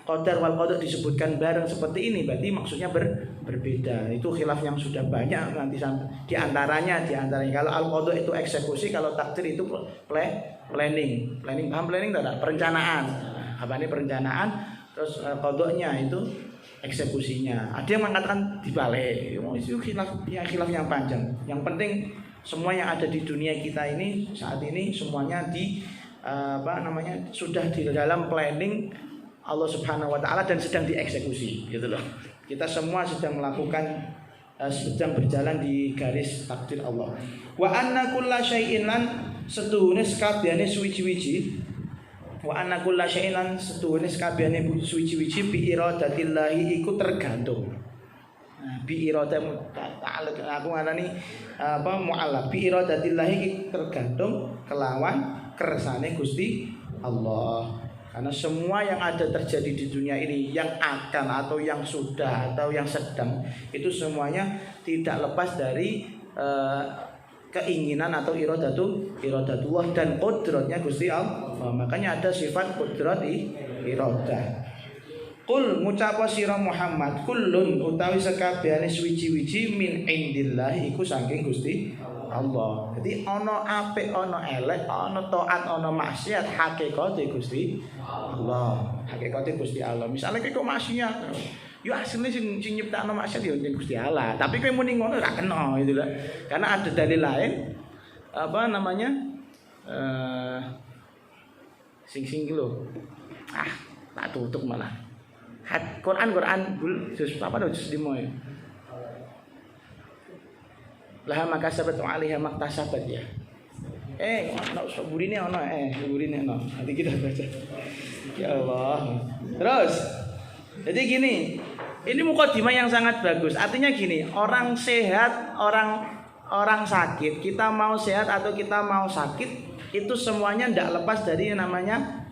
qadar wal qada disebutkan bareng seperti ini berarti maksudnya berbeda. Itu khilaf yang sudah banyak nanti di antaranya kalau al qada itu eksekusi, kalau takdir itu planning. Paham planning tidak? Perencanaan. Apa ini perencanaan? Terus qadanya itu eksekusinya. Ada yang mengatakan dibalik. Itu khilaf yang panjang. Yang penting semua yang ada di dunia kita ini saat ini semuanya sudah di dalam planning Allah Subhanahu wa taala dan sedang dieksekusi gitu loh. Kita semua sedang melakukan sedang berjalan di garis takdir Allah. Wa anna kulla syai'in lan setuhune sakabehane suwi-wiji. Wa anna kulla syai'in lan setuhune sakabehane suwi-wiji bi iradatillahi iku tergantung. Bi iradamu ta'ala aku ngarani mu'allaq bi iradatillahi tergantung kelawan kersane Gusti Allah. Karena semua yang ada terjadi di dunia ini, yang akan atau yang sudah atau yang sedang, itu semuanya tidak lepas dari keinginan atau iradatullah dan qudratnya Gusti Allah. Makanya ada sifat qudrat iradah. Qul ngucapa sira Muhammad kullun utawi sakabehane suwi-wiji min indillah iku saking Gusti Allah. Jadi ana apik, ana elek, ana taat, ana maksiat, hakikate Gusti Allah. Hakikate Gusti Allah. Misale kowe maksiat, yo asline sing nyiptakno maksiat yo Gusti Allah. Tapi kowe muni ngono ora kena gitu lah. Karena ada dalil lain sing lho. Tak tutup malah. Quran juz apa juz 5 ya. Laha makasabat wa 'alaiha maktasabat ya. Burine ono burine ono. Nanti kita baca. Ya Allah. Terus. Jadi gini, ini mukadimah yang sangat bagus. Artinya gini, orang sehat, orang sakit, kita mau sehat atau kita mau sakit, itu semuanya tidak lepas dari yang namanya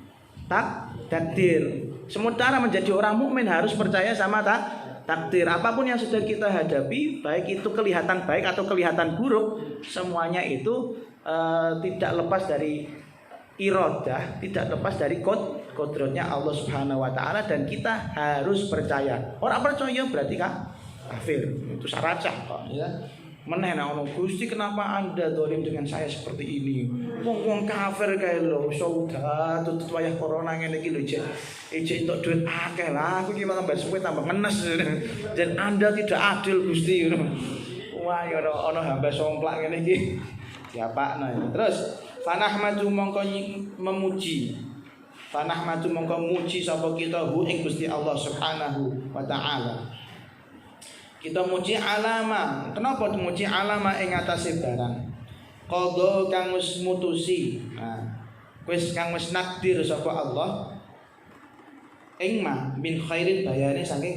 takdir. Sementara menjadi orang mukmin harus percaya sama takdir. Apapun yang sudah kita hadapi, baik itu kelihatan baik atau kelihatan buruk, semuanya itu tidak lepas dari iradah, tidak lepas dari kodratnya Allah Subhanahu wa taala, dan kita harus percaya. Orang percaya berarti kafir. Itu syarat kok ya. Meneh nek ono Gusti, kenapa Anda dolim dengan saya seperti ini? Wong kafir kae lho, sauda tutut wayah corona ngene iki lho, ijek entuk duit akeh lah, aku iki malah mbak suwe tambah ngenes. Dan Anda tidak adil Gusti ngono. Wah, ya ono hamba somplak ngene iki. Diapakno. Terus fanahmadu mongko memuji. Fanahmadu mongko muji sapa kita hu ing Gusti Allah Subhanahu wa taala. Kita muji alama. Kenapa muji alama ing atase barang? Qadha kang wis mutusi. Wis kang wis nakdir sapa Allah. Ing ma min khairin bayane saking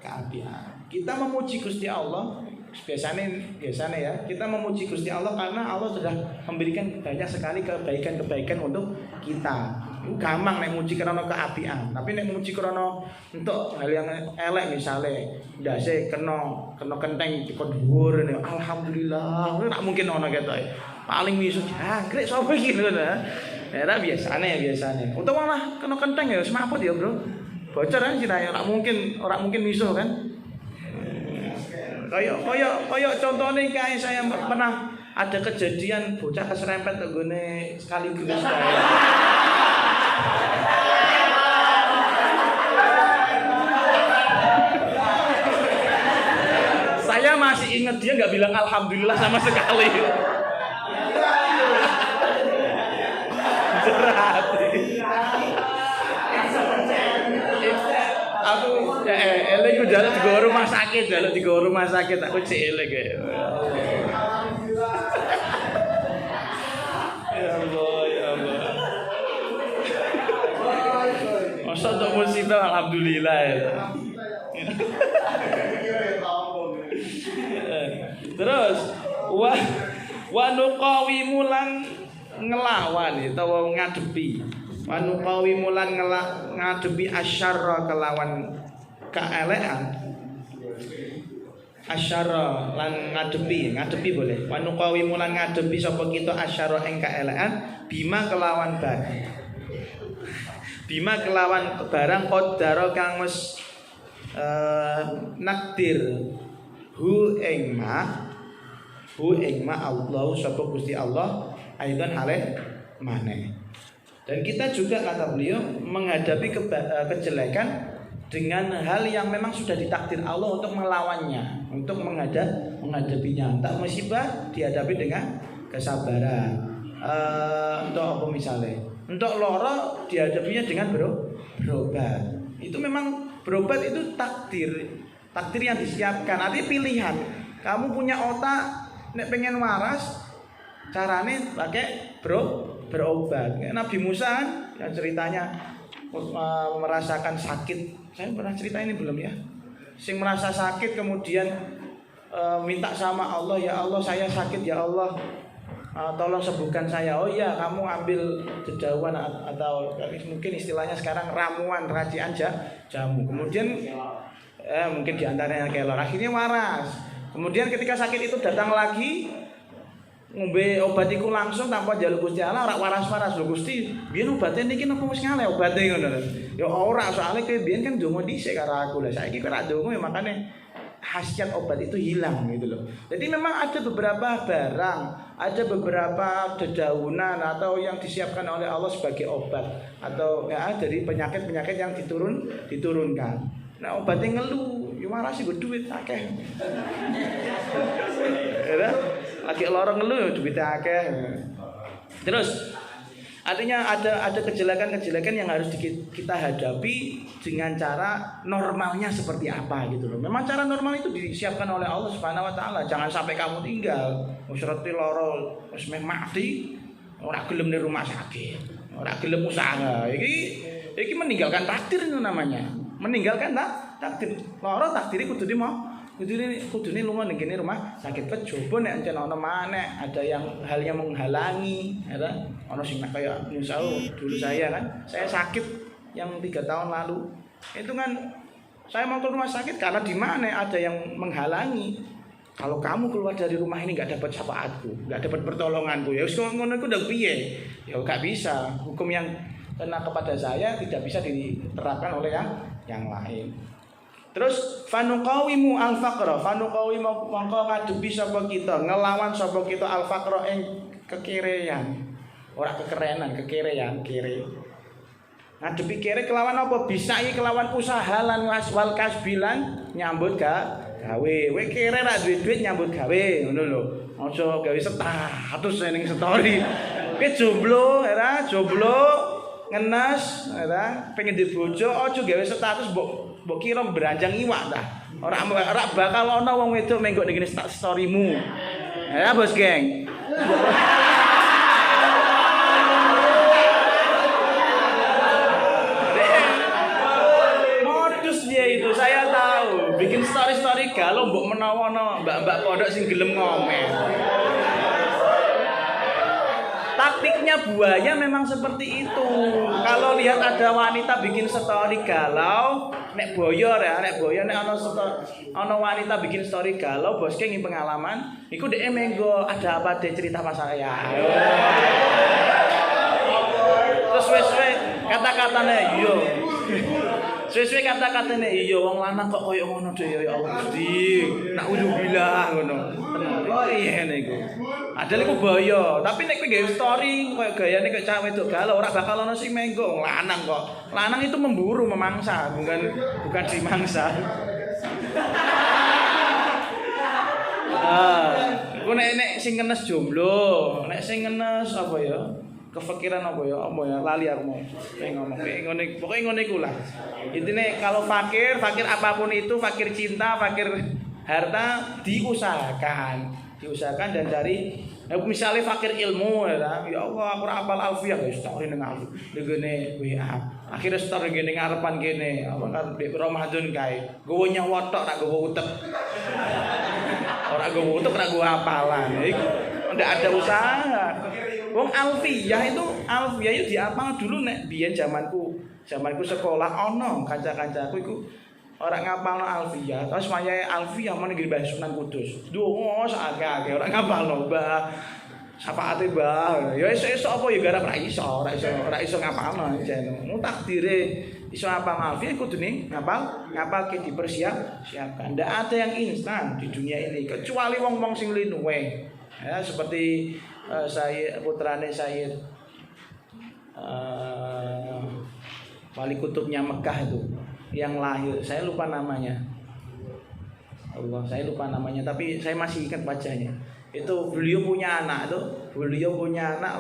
keapian. Kita memuji Gusti Allah. Biasanya ya, kita memuji Gusti Allah karena Allah sudah memberikan banyak sekali kebaikan-kebaikan untuk kita. Gampang nek muji karena keapian, tapi nek muji karena untuk hal yang elek misalnya ndase kena kenteng dikon dhuwur ngene, alhamdulillah, ora mungkin ono ketok. Paling miso jangkrik sapa iki lho nah. Era biasane. Untuk malah kena kenteng ya semaput ya, Bro. Bocor kan sirahe ora mungkin miso kan. Kayak contohnya kayak saya pernah ada kejadian bocah keserempet nggone sekaligus saya masih ingat dia nggak bilang alhamdulillah sama sekali. Aku elek ku jalan di rumah sakit aku cek elek ya. Ya Allah. Masa untuk musibah alhamdulillah ya. Terus wa nuqawimu lan ngelawan atau ngadepi Wa nuqawimu lan ngadepi asyarra kelawan kaelekan. Asyara lan ngadepi boleh. Wa nuqawimu lan ngadepi sapa kita asyara ing kaelekan bima kelawan barang qaddara kang wis nakdir hu ing ma Allah sapa Gusti Allah aidan halih maneh. Dan kita juga kata beliau menghadapi kejelekan dengan hal yang memang sudah ditakdir Allah untuk melawannya, untuk menghadapinya. Entah musibah dihadapi dengan kesabaran. Untuk apa misalnya? Untuk loro dihadapinya dengan berobat. Itu memang berobat itu takdir yang disiapkan. Artinya pilihan. Kamu punya otak, nek pengen waras, caranya pakai berobat. Nabi Musa kan yang ceritanya merasakan sakit. Saya pernah cerita ini belum ya? Sing merasa sakit kemudian minta sama Allah, ya Allah saya sakit ya Allah, tolong sembuhkan saya. Oh iya, kamu ambil dedauan atau mungkin istilahnya sekarang ramuan, racian jamu. Kemudian mungkin diantaranya kelor. Akhirnya waras. Kemudian ketika sakit itu datang lagi, ngombe obat iku langsung tanpa njaluk Gusti Allah, ora waras-waras lho Gusti. Biyen obate niki napa wis ngalih obate ngono lho. Ya ora, soalnya kowe biyen kan ndonga dhisik karo aku. Lah saiki kowe ora ndonga ya makane khasiat obat itu hilang gitu loh. Jadi memang ada beberapa barang, ada beberapa dedaunan atau yang disiapkan oleh Allah sebagai obat atau ya dari penyakit-penyakit yang diturunkan. Nah obatnya ngeluh, ya marah sih gue duit akeh. Ya, lagi lorong ngeluh ya duit akeh. Terus artinya ada kejelekan-kejelekan yang harus kita hadapi dengan cara normalnya seperti apa gitu loh. Memang cara normal itu disiapkan oleh Allah Subhanahu wa taala. Jangan sampai kamu tinggal wis reti lara, wis meh mati, ora gelem di rumah sakit, ora gelem usaha. Iki meninggalkan takdir itu namanya. Meninggalkan takdir. Lara takdiri kudune lunga ning kene rumah sakit kejobo nek encen ana maneh ada hal yang menghalangi, ya ana sing kaya misal dulu saya kan, saya sakit yang 3 tahun lalu. Itu kan saya mau ke rumah sakit karena di mana ada yang menghalangi. Kalau kamu keluar dari rumah ini enggak dapat syafaatku, enggak dapat pertolonganku, ya wis ngono iku ndak piye? Ya enggak bisa. Hukum yang kena kepada saya tidak bisa diterapkan oleh yang lain. Terus fanuqawimu al-faqra, fanuqawimu mongko ngadepi sapa kita, ngelawan sapa kita al-faqra ing kekirean. Ora kekerenan, kekirean, kire. Ngadepi kire kelawan apa? Bisa iki kelawan usaha lan wal kasbilan nyambut gawe. Kowe kire ra duwe-duit nyambut gawe, ngono lho. Aja gawe status ning story. Kowe jomblo, ora jomblo ngenes, ora pengen di bojo aja gawe status mbok kira beranjang iwak ta. Ora bakal ana wong wedok menggok ning storymu. Ya bos geng. Modus dia itu saya tahu. Bikin story galau mbok menawa mbak-mbak pondok sing gelem ngomen. Taktiknya buaya memang seperti itu. Kalau lihat ada wanita bikin story galau, nek boyo nek ana wanita bikin story galau, bos kenging pengalaman, iku dhek menggo ada apa deh cerita masalah ya. Terus wis kata-katane iya. Sesuai kata-katane iya wong lanang kok koyo ngono deh ya Allah Gusti. Nak udzubillah ngono. Oh iya niku. Padahal iku bahaya, tapi nek kowe gawe story koyo gayane kok cah wedok galau ora bakal ono sing menggo lanang kok. Lanang itu memburu, memangsa, bukan dimangsa. Iku nek sing ngenes jomblo, nek sing ngenes apa ya? Kefikiran apa ya lali aku mau ngomong pokoknya ngono iku lah. Intine kalau fakir apapun itu, fakir cinta, fakir harta diusahakan dan dari misalnya fakir ilmu ya Allah aku ora hafal alfiah ya story ning aku ngene WA akhirnya story ngene ngarepan kene apa kan Ramadan kae gowo nyawa tok rak gowo utek ora gowo utek rak gowo hafalan iku ndak ada usaha Wong alfiyah itu diapal dulu nek biyen zamanku sekolah ono kanca-kancaku iku ora ngapalno alfiyah. Terus wayahe alfiyah meneh nggih Mbah Sunan Kudus. Donga sakake ora ngapalno, Mbah. Syafaate Mbah. Ya esuk-esuk apa ya garap ora iso ngapalno jen. Mu takdire iso hafal alfiyah kudune ngapal ke dipersiapkan. Ndak ada yang instan di dunia ini kecuali wong-wong sing linuwe. Ya seperti saya putrane Sayyid wali kutubnya Mekah itu yang lahir, saya lupa namanya. Saya lupa namanya, tapi saya masih ingat wajahnya. Itu beliau punya anak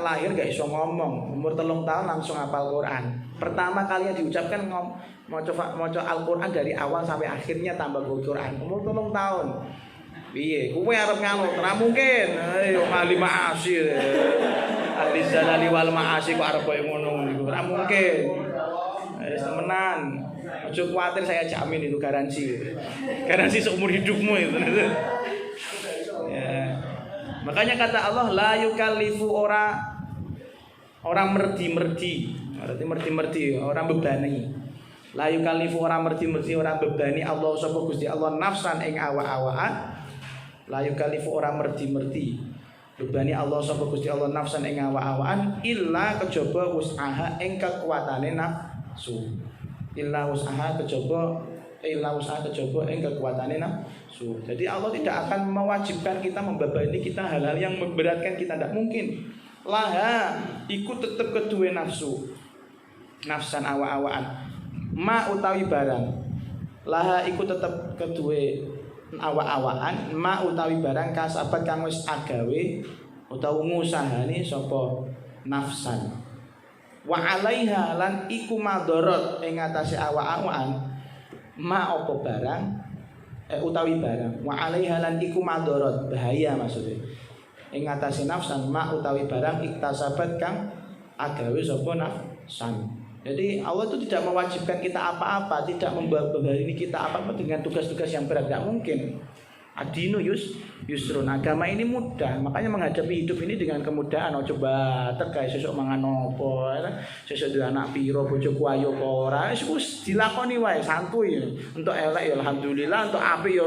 lahir gak iso ngomong, umur 3 tahun langsung hafal Quran. Pertama kali yang diucapkan maca Al-Quran dari awal sampai akhirnya tambah Quran. Umur 3 tahun. Piye? Kowe arep ngamuk, ora mungkin. Ayo ngali ma'asi. Ahli zalali wal ma'asi kok arep koyo ngono niku. Ora mungkin. Wis temenan. Aja kuwatir, saya jamin itu garansi. Garansi seumur hidupmu itu. Ya. Makanya kata Allah la yukallifu orang merdi-merdi. Berarti merdi-merdi, orang bebani. La yukallifu orang merdi-merdi, orang bebani Allah sapa Gusti Allah nafsan ing awak-awakan. La yukallifu orang merdi-merdi bebani Allah sapa Gusti Allah nafsan ing awak-awakan illa kejaba usaha ing kekuatane nafsu. Illa usaha kejaba ing kekuatane nafsu. Jadi Allah tidak akan mewajibkan kita, membebani kita hal-hal yang memberatkan kita, tidak mungkin. Laha iku tetep kedue nafsu. Nafsan awak-awakan. Ma utawi barang. Laha iku tetep kedue awak-awakan ma utawi barang kasabat kang wis agawe utawa ngusahane sapa nafsan wa alaiha lan iku madharat ing atase awak-awakan ma apa barang utawi barang wa alaiha lan iku madharat bahaya maksudnya ing atase nafsan ma utawi barang iktasabat kang agawe sapa nafsan. Jadi Allah itu tidak mewajibkan kita apa-apa, tidak membebani kita apa-apa dengan tugas-tugas yang berat, tidak mungkin. Adinu yusrun, agama ini mudah, makanya menghadapi hidup ini dengan kemudahan. Oh coba terkait sesuk mangan opo, sesuk duwe anak piro, bojoku ayo apa ora, wis dilakoni wae santuy. Untuk elek ya alhamdulillah, untuk apik ya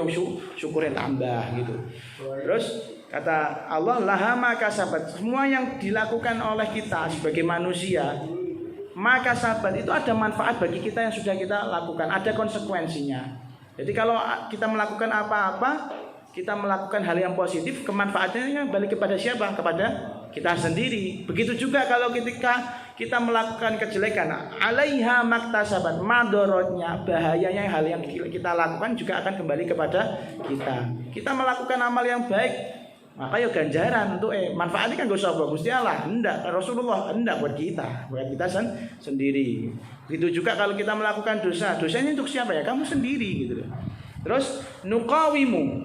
syukurin tambah gitu. Terus kata Allah laha ma kasabat, semua yang dilakukan oleh kita sebagai manusia maka sahabat itu ada manfaat bagi kita yang sudah kita lakukan, ada konsekuensinya. Jadi kalau kita melakukan apa-apa, kita melakukan hal yang positif, kemanfaatannya balik kepada siapa? Kepada kita sendiri. Begitu juga kalau ketika kita melakukan kejelekan, alaiha maktasabat, madorotnya, bahayanya hal yang kita lakukan juga akan kembali kepada kita. Kita melakukan amal yang baik, maka ya ganjaran untuk manfaatnya kan gak usah buat Gusti Allah, hendak Rasulullah, hendak buat kita sendiri. Begitu juga kalau kita melakukan dosa, dosanya untuk siapa ya? Kamu sendiri gitu. Terus nuqawimu,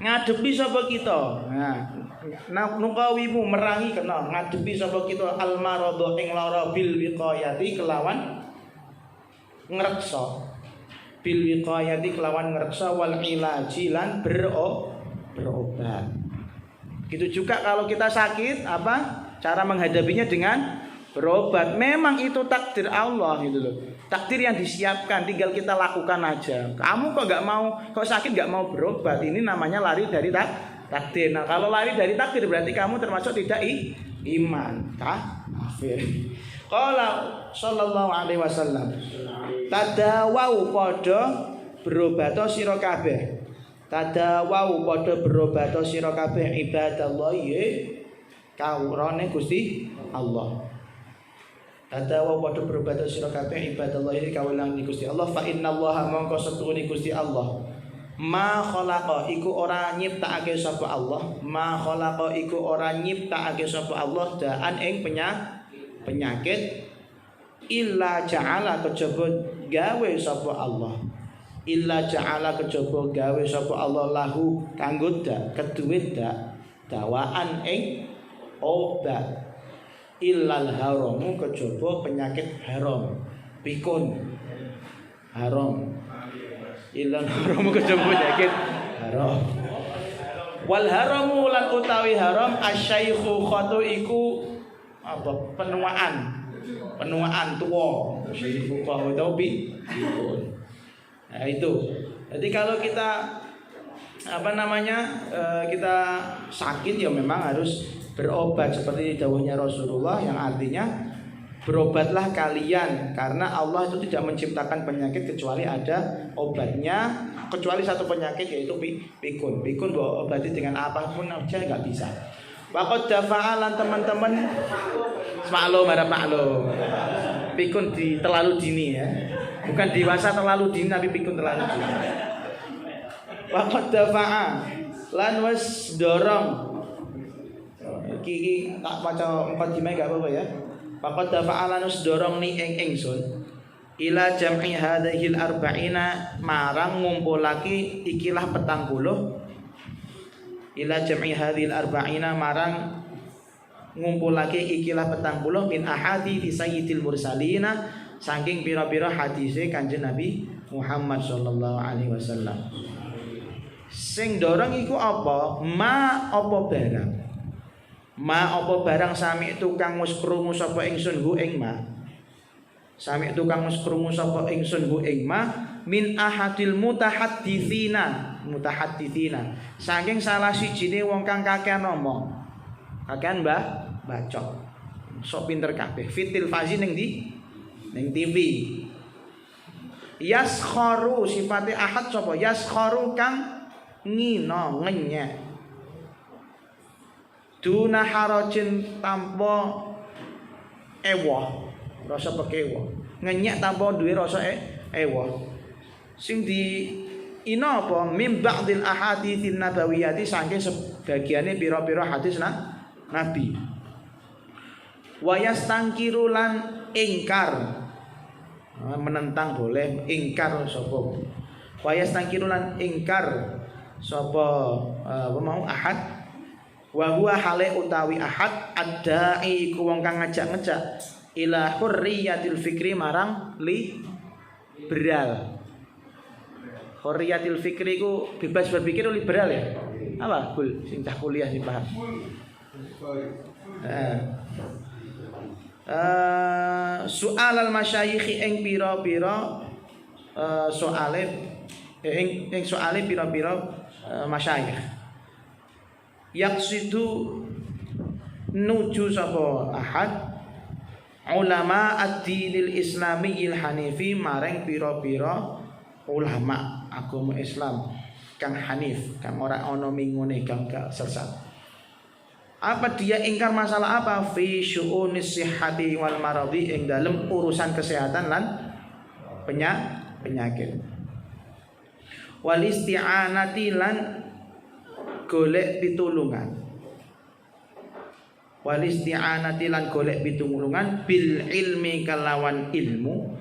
ngadepi sapa kita. Nah, nuqawimu merangi kena ngadepi sapa kita almaradha ing lara bil wiqayati kelawan ngreksa. Bil wiqayati kelawan ngreksa wal ilaji lan berobat. Gitu juga kalau kita sakit, apa cara menghadapinya dengan berobat. Memang itu takdir Allah gitu loh. Takdir yang disiapkan, tinggal kita lakukan aja. Kamu kok nggak mau, kok sakit nggak mau berobat, ini namanya lari dari takdir. Nah kalau lari dari takdir berarti kamu termasuk tidak iman, kafir. Qala sallallahu alaihi wasallam, tadawau padha berobat sira kabeh. Tadawau padha berobat sira kabeh ibadallah kawrane Gusti Allah. Tadawau padha berobat sira kabeh ibadallah kawrane Gusti Allah fa innallaha mongko setuhune Gusti Allah. Ma khalaqa iku ora nyiptakake sapa Allah. Ma khalaqa iku ora nyiptakake sapa Allah daan ing penyakit illa ja'ala kejaba gawe sapa Allah. Illa ja'ala kejaba gawe sapa Allah lahu kanggo keduwe dawaan ing obat. Illal haramu kejaba penyakit haram. Pikun haram. Illal haramu kejaba penyakit haram. Wal haramu lan utawi haram asyaikhu khatu iku apa penuaan tua. Syaikhu khatu pikun. Nah itu. Jadi kalau kita kita sakit ya memang harus berobat seperti dawuhnya Rasulullah yang artinya berobatlah kalian karena Allah itu tidak menciptakan penyakit kecuali ada obatnya, kecuali satu penyakit yaitu pikun. Pikun diobati dengan apapun aja nggak bisa. Waqad dafa'alan teman-teman maklum. Pikun terlalu dini ya. Bukan dewasa terlalu dini tapi pikun terlalu dini. Waqad dafa'a lan wis dorong. Iki tak baca 4 jime gak apa-apa ya. Faqad dafa'ala nus dorong ni ingsun ila jam'i hadhil arba'ina marang ngumpulake ikilah 40 ila jam'i hadhil arba'ina marang ngumpulake ikilah 40 min ahadits sayyidil mursalina saking pira-pira hadise Kanjeng Nabi Muhammad sallallahu alaihi wasallam. Sing dorong iku apa? Apa barang sami tukang mus krungu sapa ingsun hu ing ma. Sami tukang mus krungu sapa ingsun hu ing ma min ahadil mutahadditsina. Saking salah sijine wong kang kakean ngomong. Kakean bacot. Sok pinter kabeh. Fitil fazi ning ndi? Ning TV. Yaskharu sifate ahad sapa? Yaskharu kang ngino ngenyek. Duna harajin tanpa ewoh, rasa pekewoh. Ngenyek tanpa duwe rasa ewoh. Sing di ina apa mim ba'dil ahaditsin nabawiyati saking sebagiane pira-pira hadis Nabi. Wa yastangkiru lan ingkar. Menentang boleh, ingkar sapa. Wa yastangkiru lan ingkar sapa ahad. Wa huwa hale utawi ahad adai ku wong kang ngajak-ngajak ila hurriyatil fikri marang liberal. Hurriyatil fikri ku bebas berpikir liberal ya. Apa? Kul sing cah kuliah sing paham. Soal al masyayikh ing pira-pira soale ing soale pira-pira masyayikh. Yaqsidu nuju sapa ahad ulama ad-dinil islamiyil hanifi marang pira-pira ulama agama Islam kang hanif, kang ora ana mingune, kang gak sesat. Apa dia ingkar masalah apa? Fi syu'unis sihhati wal maradi ing dalem urusan kesehatan lan penyakit. Wal isti'anati lan golek pitulungan. Wal isti'anati lan golek pitulungan bil ilmi kalawan ilmu,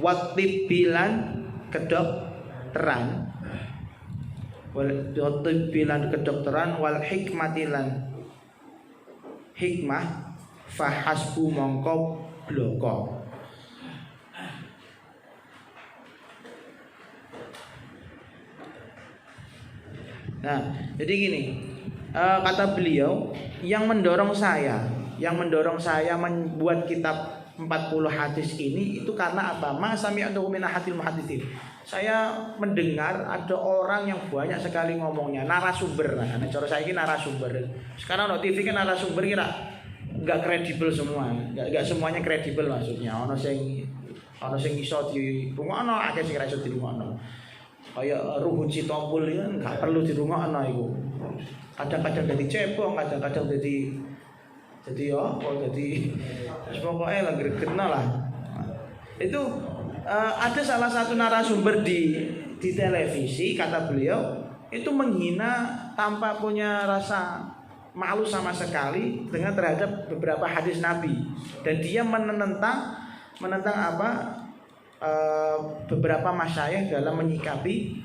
wat tibbilan kedokteran, wal tibbilan kedokteran, wal hikmati lan hikmah, fahasbu mongko bloko. Nah, jadi gini, kata beliau, yang mendorong saya membuat kitab 40 hadis ini itu karena apa? Ma sami'tu min ahadil muhaditsin. Saya mendengar ada orang yang banyak sekali ngomongnya, narasumber. Nah, cara saya ini narasumber. Sekarang no TV kan narasumber kira enggak kredibel semua. Enggak semuanya kredibel maksudnya. Ono sing iso dirungokno, akeh sing ora iso dirungokno. Kayak Ruhun Sitompul ya enggak perlu dirungokno iku. Kadang-kadang jadi cebong, kadang-kadang jadi pokoknya lagi gregetno lah. Itu ada salah satu narasumber di televisi, kata beliau itu menghina tanpa punya rasa malu sama sekali dengan terhadap beberapa hadis Nabi, dan dia menentang apa beberapa masyayikh dalam menyikapi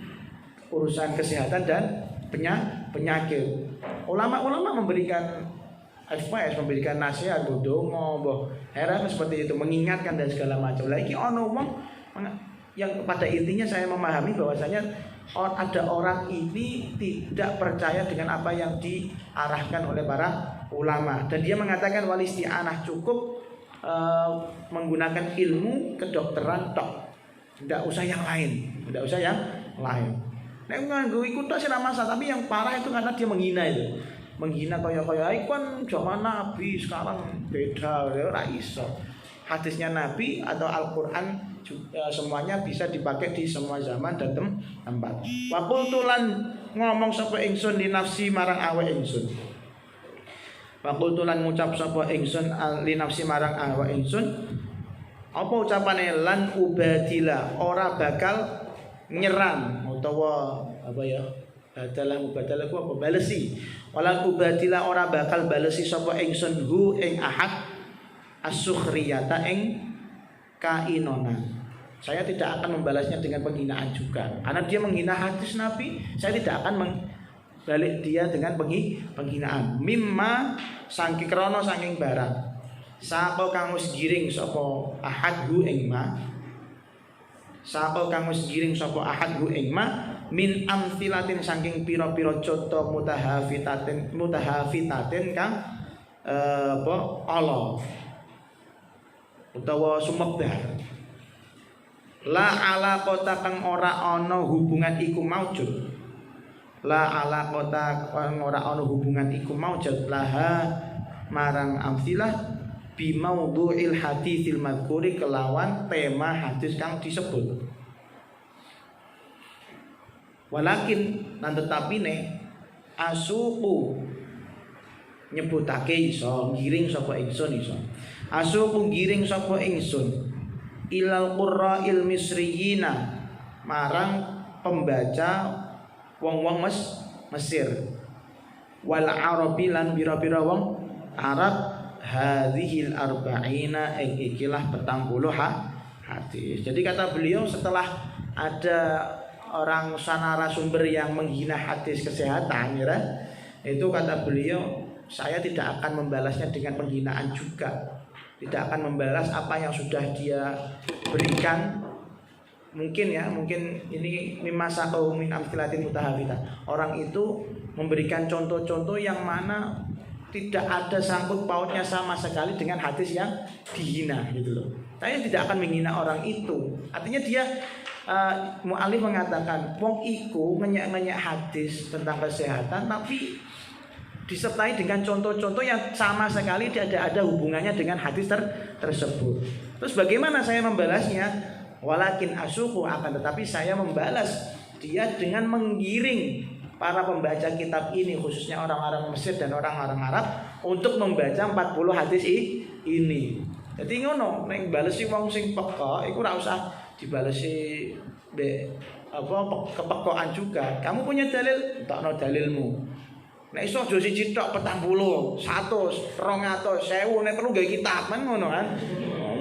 urusan kesehatan dan penyakit. Ulama-ulama memberikan advice, memberikan nasihat, dongo, heran seperti itu, mengingatkan dan segala macam. Lagi ono wong yang pada intinya saya memahami bahwasanya ada orang ini tidak percaya dengan apa yang diarahkan oleh para ulama, dan dia mengatakan wal isti'anah cukup menggunakan ilmu kedokteran tok, tidak usah yang lain, tidak usah yang lain. Nek nganggo iku tok sih masalah, tapi yang parah itu karena dia menghina kaya ikon zaman Nabi sekarang beda, ora iso. Hadisnya Nabi atau Al-Qur'an semuanya bisa dipakai di semua zaman dan tempat. Wa qultulan ngomong sapa ingsun li nafsi marang awake ingsun. Wa qultulan ngucap sapa ingsun li nafsi marang awake ingsun. Apa ucapane lan ubadila ora bakal nyerang utawa apa ya? Badalah ku apa balesi. Wala ubadila ora bakal balesi sapa ingsun hu ing ahad as-sukhriyata ing kainonan. Saya tidak akan membalasnya dengan penghinaan juga, karena dia menghina hadis Nabi. Saya tidak akan membalik dia dengan penghinaan. Mimma saking krono saking barang sapa kang wis giring sapa ahadhu ing ma. Sapa kang wis giring sapa ahadhu ing ma min amsilatin saking pira-pira conto mutahafitatin kang apa Allah utawa sumebar. La alaqata kang ora ana hubungan iku maujud. La alaqata kang ora ana hubungan iku maujud laha marang amsilah bi maudhu'il haditsil madhkuri kelawan tema hadis kang disebut. Walakin lan tetapine asuku nyebutake iso ngiring sapa ingsun iso. Asuku giring sapa ingsun ilal qurra'il misriyina marang pembaca wong-wong Mesir wal arabi lan pira-pira wong Arab hadhil arba'ina ikilah 40 hadis. Jadi kata beliau setelah ada orang narasumber yang menghina hadis kesehatan ya, itu kata beliau saya tidak akan membalasnya dengan penghinaan juga. Tidak akan membalas apa yang sudah dia berikan. Mungkin ini mimasa kaum min amsilatin mutahafita. Orang itu memberikan contoh-contoh yang mana tidak ada sangkut pautnya sama sekali dengan hadis yang dihina gitu loh. Saya tidak akan menghina orang itu. Artinya dia mu'alif mengatakan wong iku ngenyak-ngenyak hadis tentang kesehatan tapi disertai dengan contoh-contoh yang sama sekali tidak ada hubungannya dengan hadis tersebut. Terus bagaimana saya membalasnya? Walakin asuku akan tetapi saya membalas dia dengan menggiring para pembaca kitab ini khususnya orang-orang Mesir dan orang-orang Arab untuk membaca 40 hadis ini. Jadi ngono nek balesi wong sing peka iku ora usah dibalesi kepekoan juga. Kamu punya dalil, entakno dalilmu. Nek iso aja siji tok 40, 100, 200, 1000 nek perlu gawe kitab kan ngono kan.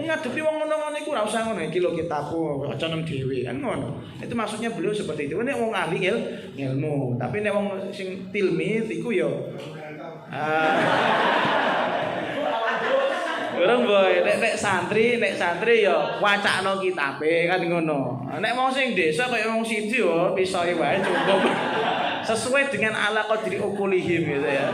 Ngadepi wong ngono-ngono iku ora usah ngono iki lho kitabku aja nem dhewe kan ngono. Itu maksudnya beliau seperti itu. Nek wong ahli ilmu, tapi nek wong sing tilmiz iku yo Orang boy, nek santri yo wacana kitabe kan ngono. Nek wong sing desa kaya wong siji yo pisoe wae cukup. Sesuai dengan ala qadri ukulihim gitu ya.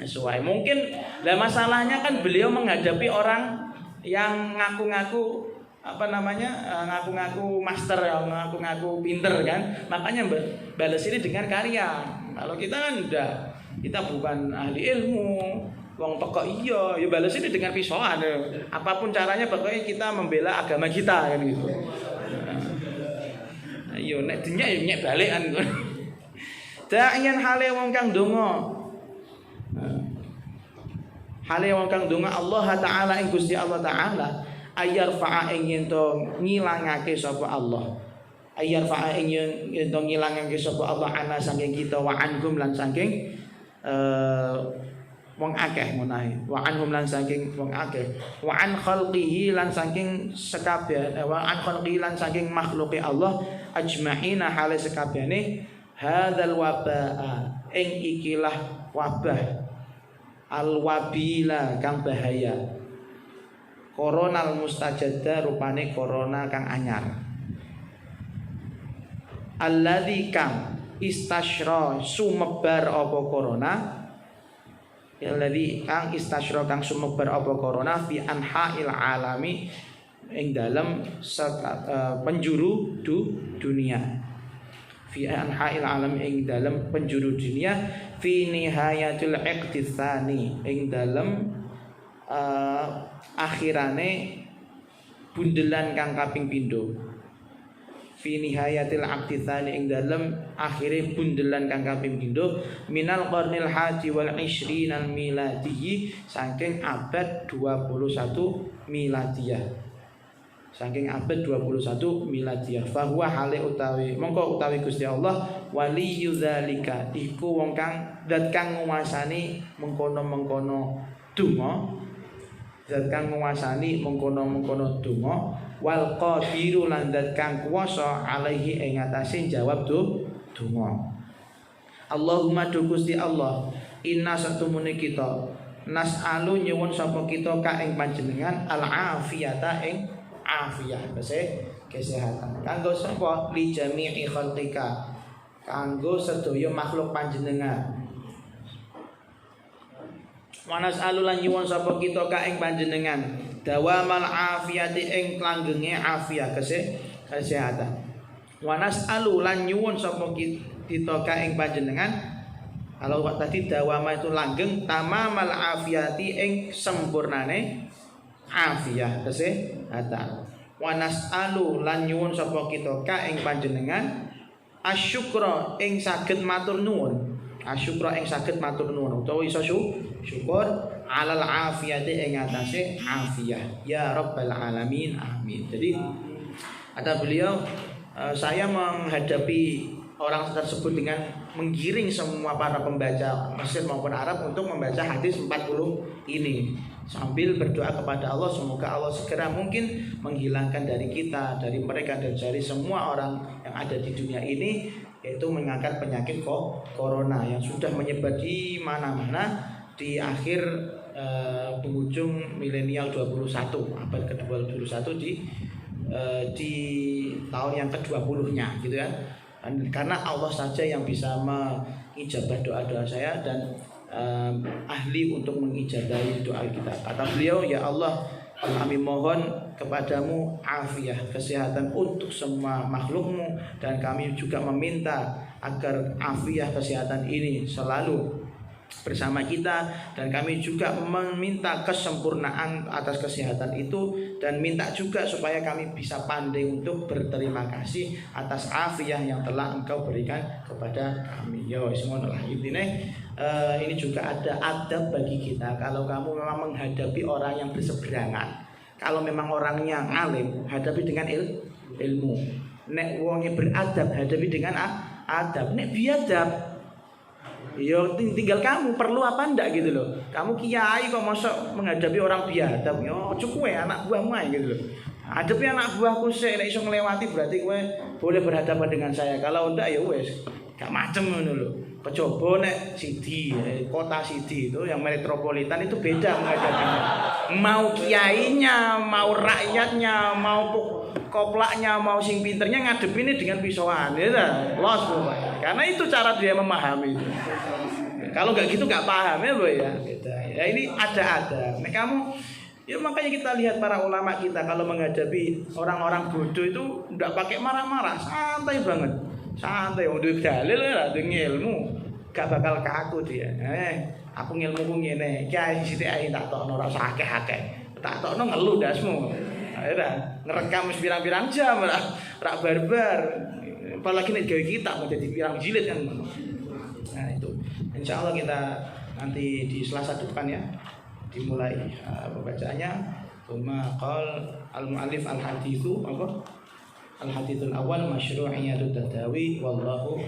Sesuai. Mungkin lah masalahnya kan beliau menghadapi orang yang ngaku-ngaku ngaku-ngaku master ya, ngaku-ngaku pinter kan. Makanya balas ini dengan karya. Kalau kita kan udah kita bukan ahli ilmu. Wong pekok iya, ya balas ini dengan pisauan. Apapun caranya pokoknya kita membela agama kita kan gitu. Ayo nek dinyak ya nyek balikan. Da'iyan hale wong kang donga. Hale wong kang donga Allah taala ing Gusti Allah taala ayarfa'a ing yen to ngilangake sapa Allah. Ayarfa'a ing yen to ngilangake sapa Allah ana saking kita wa anhum lan saking wong akeh menawi wa anhum lan saking wong akeh wa an khalqihi lan saking sekabeh wa an khalqihi lan saking makhluke Allah ajma'ina hale sekabehane hadzal wabaa ing ikilah wabah al wabila kang bahaya Koronal mustajada rupane corona kang anyar. Alladzi kang istasyra sumebar apa corona. Alladzi kang istasyra kang sumebar apa corona fi anha'il alami ing dalem penjuru dunia. Fi anha'il alam ing dalem penjuru dunia fi nihayatil iqtitsani ing dalem akhirane bundelan kang kaping pindho. Fi nihayatil iqtitsani ing dalem akhire bundelan kang kaping pindho minal qarnil hadi wal 20 miladi saking abad 21 miladiyah. Saking abad 21 miladiyah. Fahuwa hale utawi mongko utawi Gusti Allah waliyyu dzalika iku wong kang zat kang nguwasani mengkono-mengkono donga. Zat kang nguwasani mengkono-mengkono donga wal qadiru lan zat kang kuwasa alaihi ing atase jawab donga. Allahumma du Gusti Allah inna satumune kita nas'alu nyuwun sapa kita ka ing panjenengan al afiyata ing afiyah kesehatan kanggo sapa li jami'i khalqika kanggo sedaya makhluk panjenengan. Wanas alulan nyuwun sapa kita ka ing panjenengan dawamal afiyati ing langgenge afiyah kesehatan. Wanas alulan nyuwun sapa kita ka ing panjenengan kalau tadi dawama itu langgeng tamamal afiyati ing sempurnane afiyah kesehatan. Wa nas'alu lan nyuwun sapa kita ka ing panjenengan asyukra ing saged matur nuwun. Asyukra ing saged matur nuwun utawa iso syukur alal afiyati ing atase afiyah. Ya rabbal alamin. Amin. Jadi kata beliau saya menghadapi orang tersebut dengan menggiring semua para pembaca Mesir maupun Arab untuk membaca hadis 40 ini sambil berdoa kepada Allah semoga Allah segera mungkin menghilangkan dari kita, dari mereka dan dari semua orang yang ada di dunia ini, yaitu mengangkat penyakit corona yang sudah menyebar di mana-mana di akhir penghujung milenial 21 abad ke-21 di tahun yang ke-20-nya gitu ya. Karena Allah saja yang bisa mengijabah doa-doa saya dan ahli untuk mengijabahi doa kita. Kata beliau, ya Allah, kami mohon kepadamu afiah kesehatan untuk semua makhlukmu dan kami juga meminta agar afiah kesehatan ini selalu bersama kita dan kami juga meminta kesempurnaan atas kesehatan itu dan minta juga supaya kami bisa pandai untuk berterima kasih atas afiah yang telah Engkau berikan kepada kami. Ya semuanya intinya ini juga ada adab bagi kita. Kalau kamu memang menghadapi orang yang berseberangan, kalau memang orangnya alim, hadapi dengan ilmu. Nek wongnya beradab, hadapi dengan adab. Nek biadab, yo tinggal kamu perlu apa ndak gitu loh. Kamu kiai kok mosok menghadapi orang biadab, yo cukup ya anak buahmu gitu loh. Hadapi anak buahku sik nek iso nglewati berarti kowe boleh berhadapan dengan saya. Kalau ndak ya wes gak macem ngono lho. Kecoba nek Sidi, kota Sidi itu yang metropolitan itu beda menghadapinya. Mau kiainya, mau rakyatnya, mau koplaknya, mau sing pinternya ngadepinnya dengan pisauan ya los pokoknya. Karena itu cara dia memahami itu. Kalau nggak gitu nggak paham ya boy ya. Ya ini ada. Nah kamu ya makanya kita lihat para ulama kita kalau menghadapi orang-orang bodoh itu nggak pakai marah-marah, santai banget. Santai, udah dalil lah, udah ilmu, gak bakal kaku dia. Aku ngilmuku ngene, kiai sithik ae tak tokno ora usah akeh-akeh. Tak tokno ngeluh dasmu. Akhirnya ngerekam pirang-pirang jam ora barbar. Apalagi nek gawe kita mau jadi pirang jilid kan. Nah itu. Insyaallah kita nanti di Selasa depan ya dimulai pembacaannya. Tsumma qal al-mu'allif al-haditsu apa? Al-hadithul awal masyru'iyatut tadawi wallahu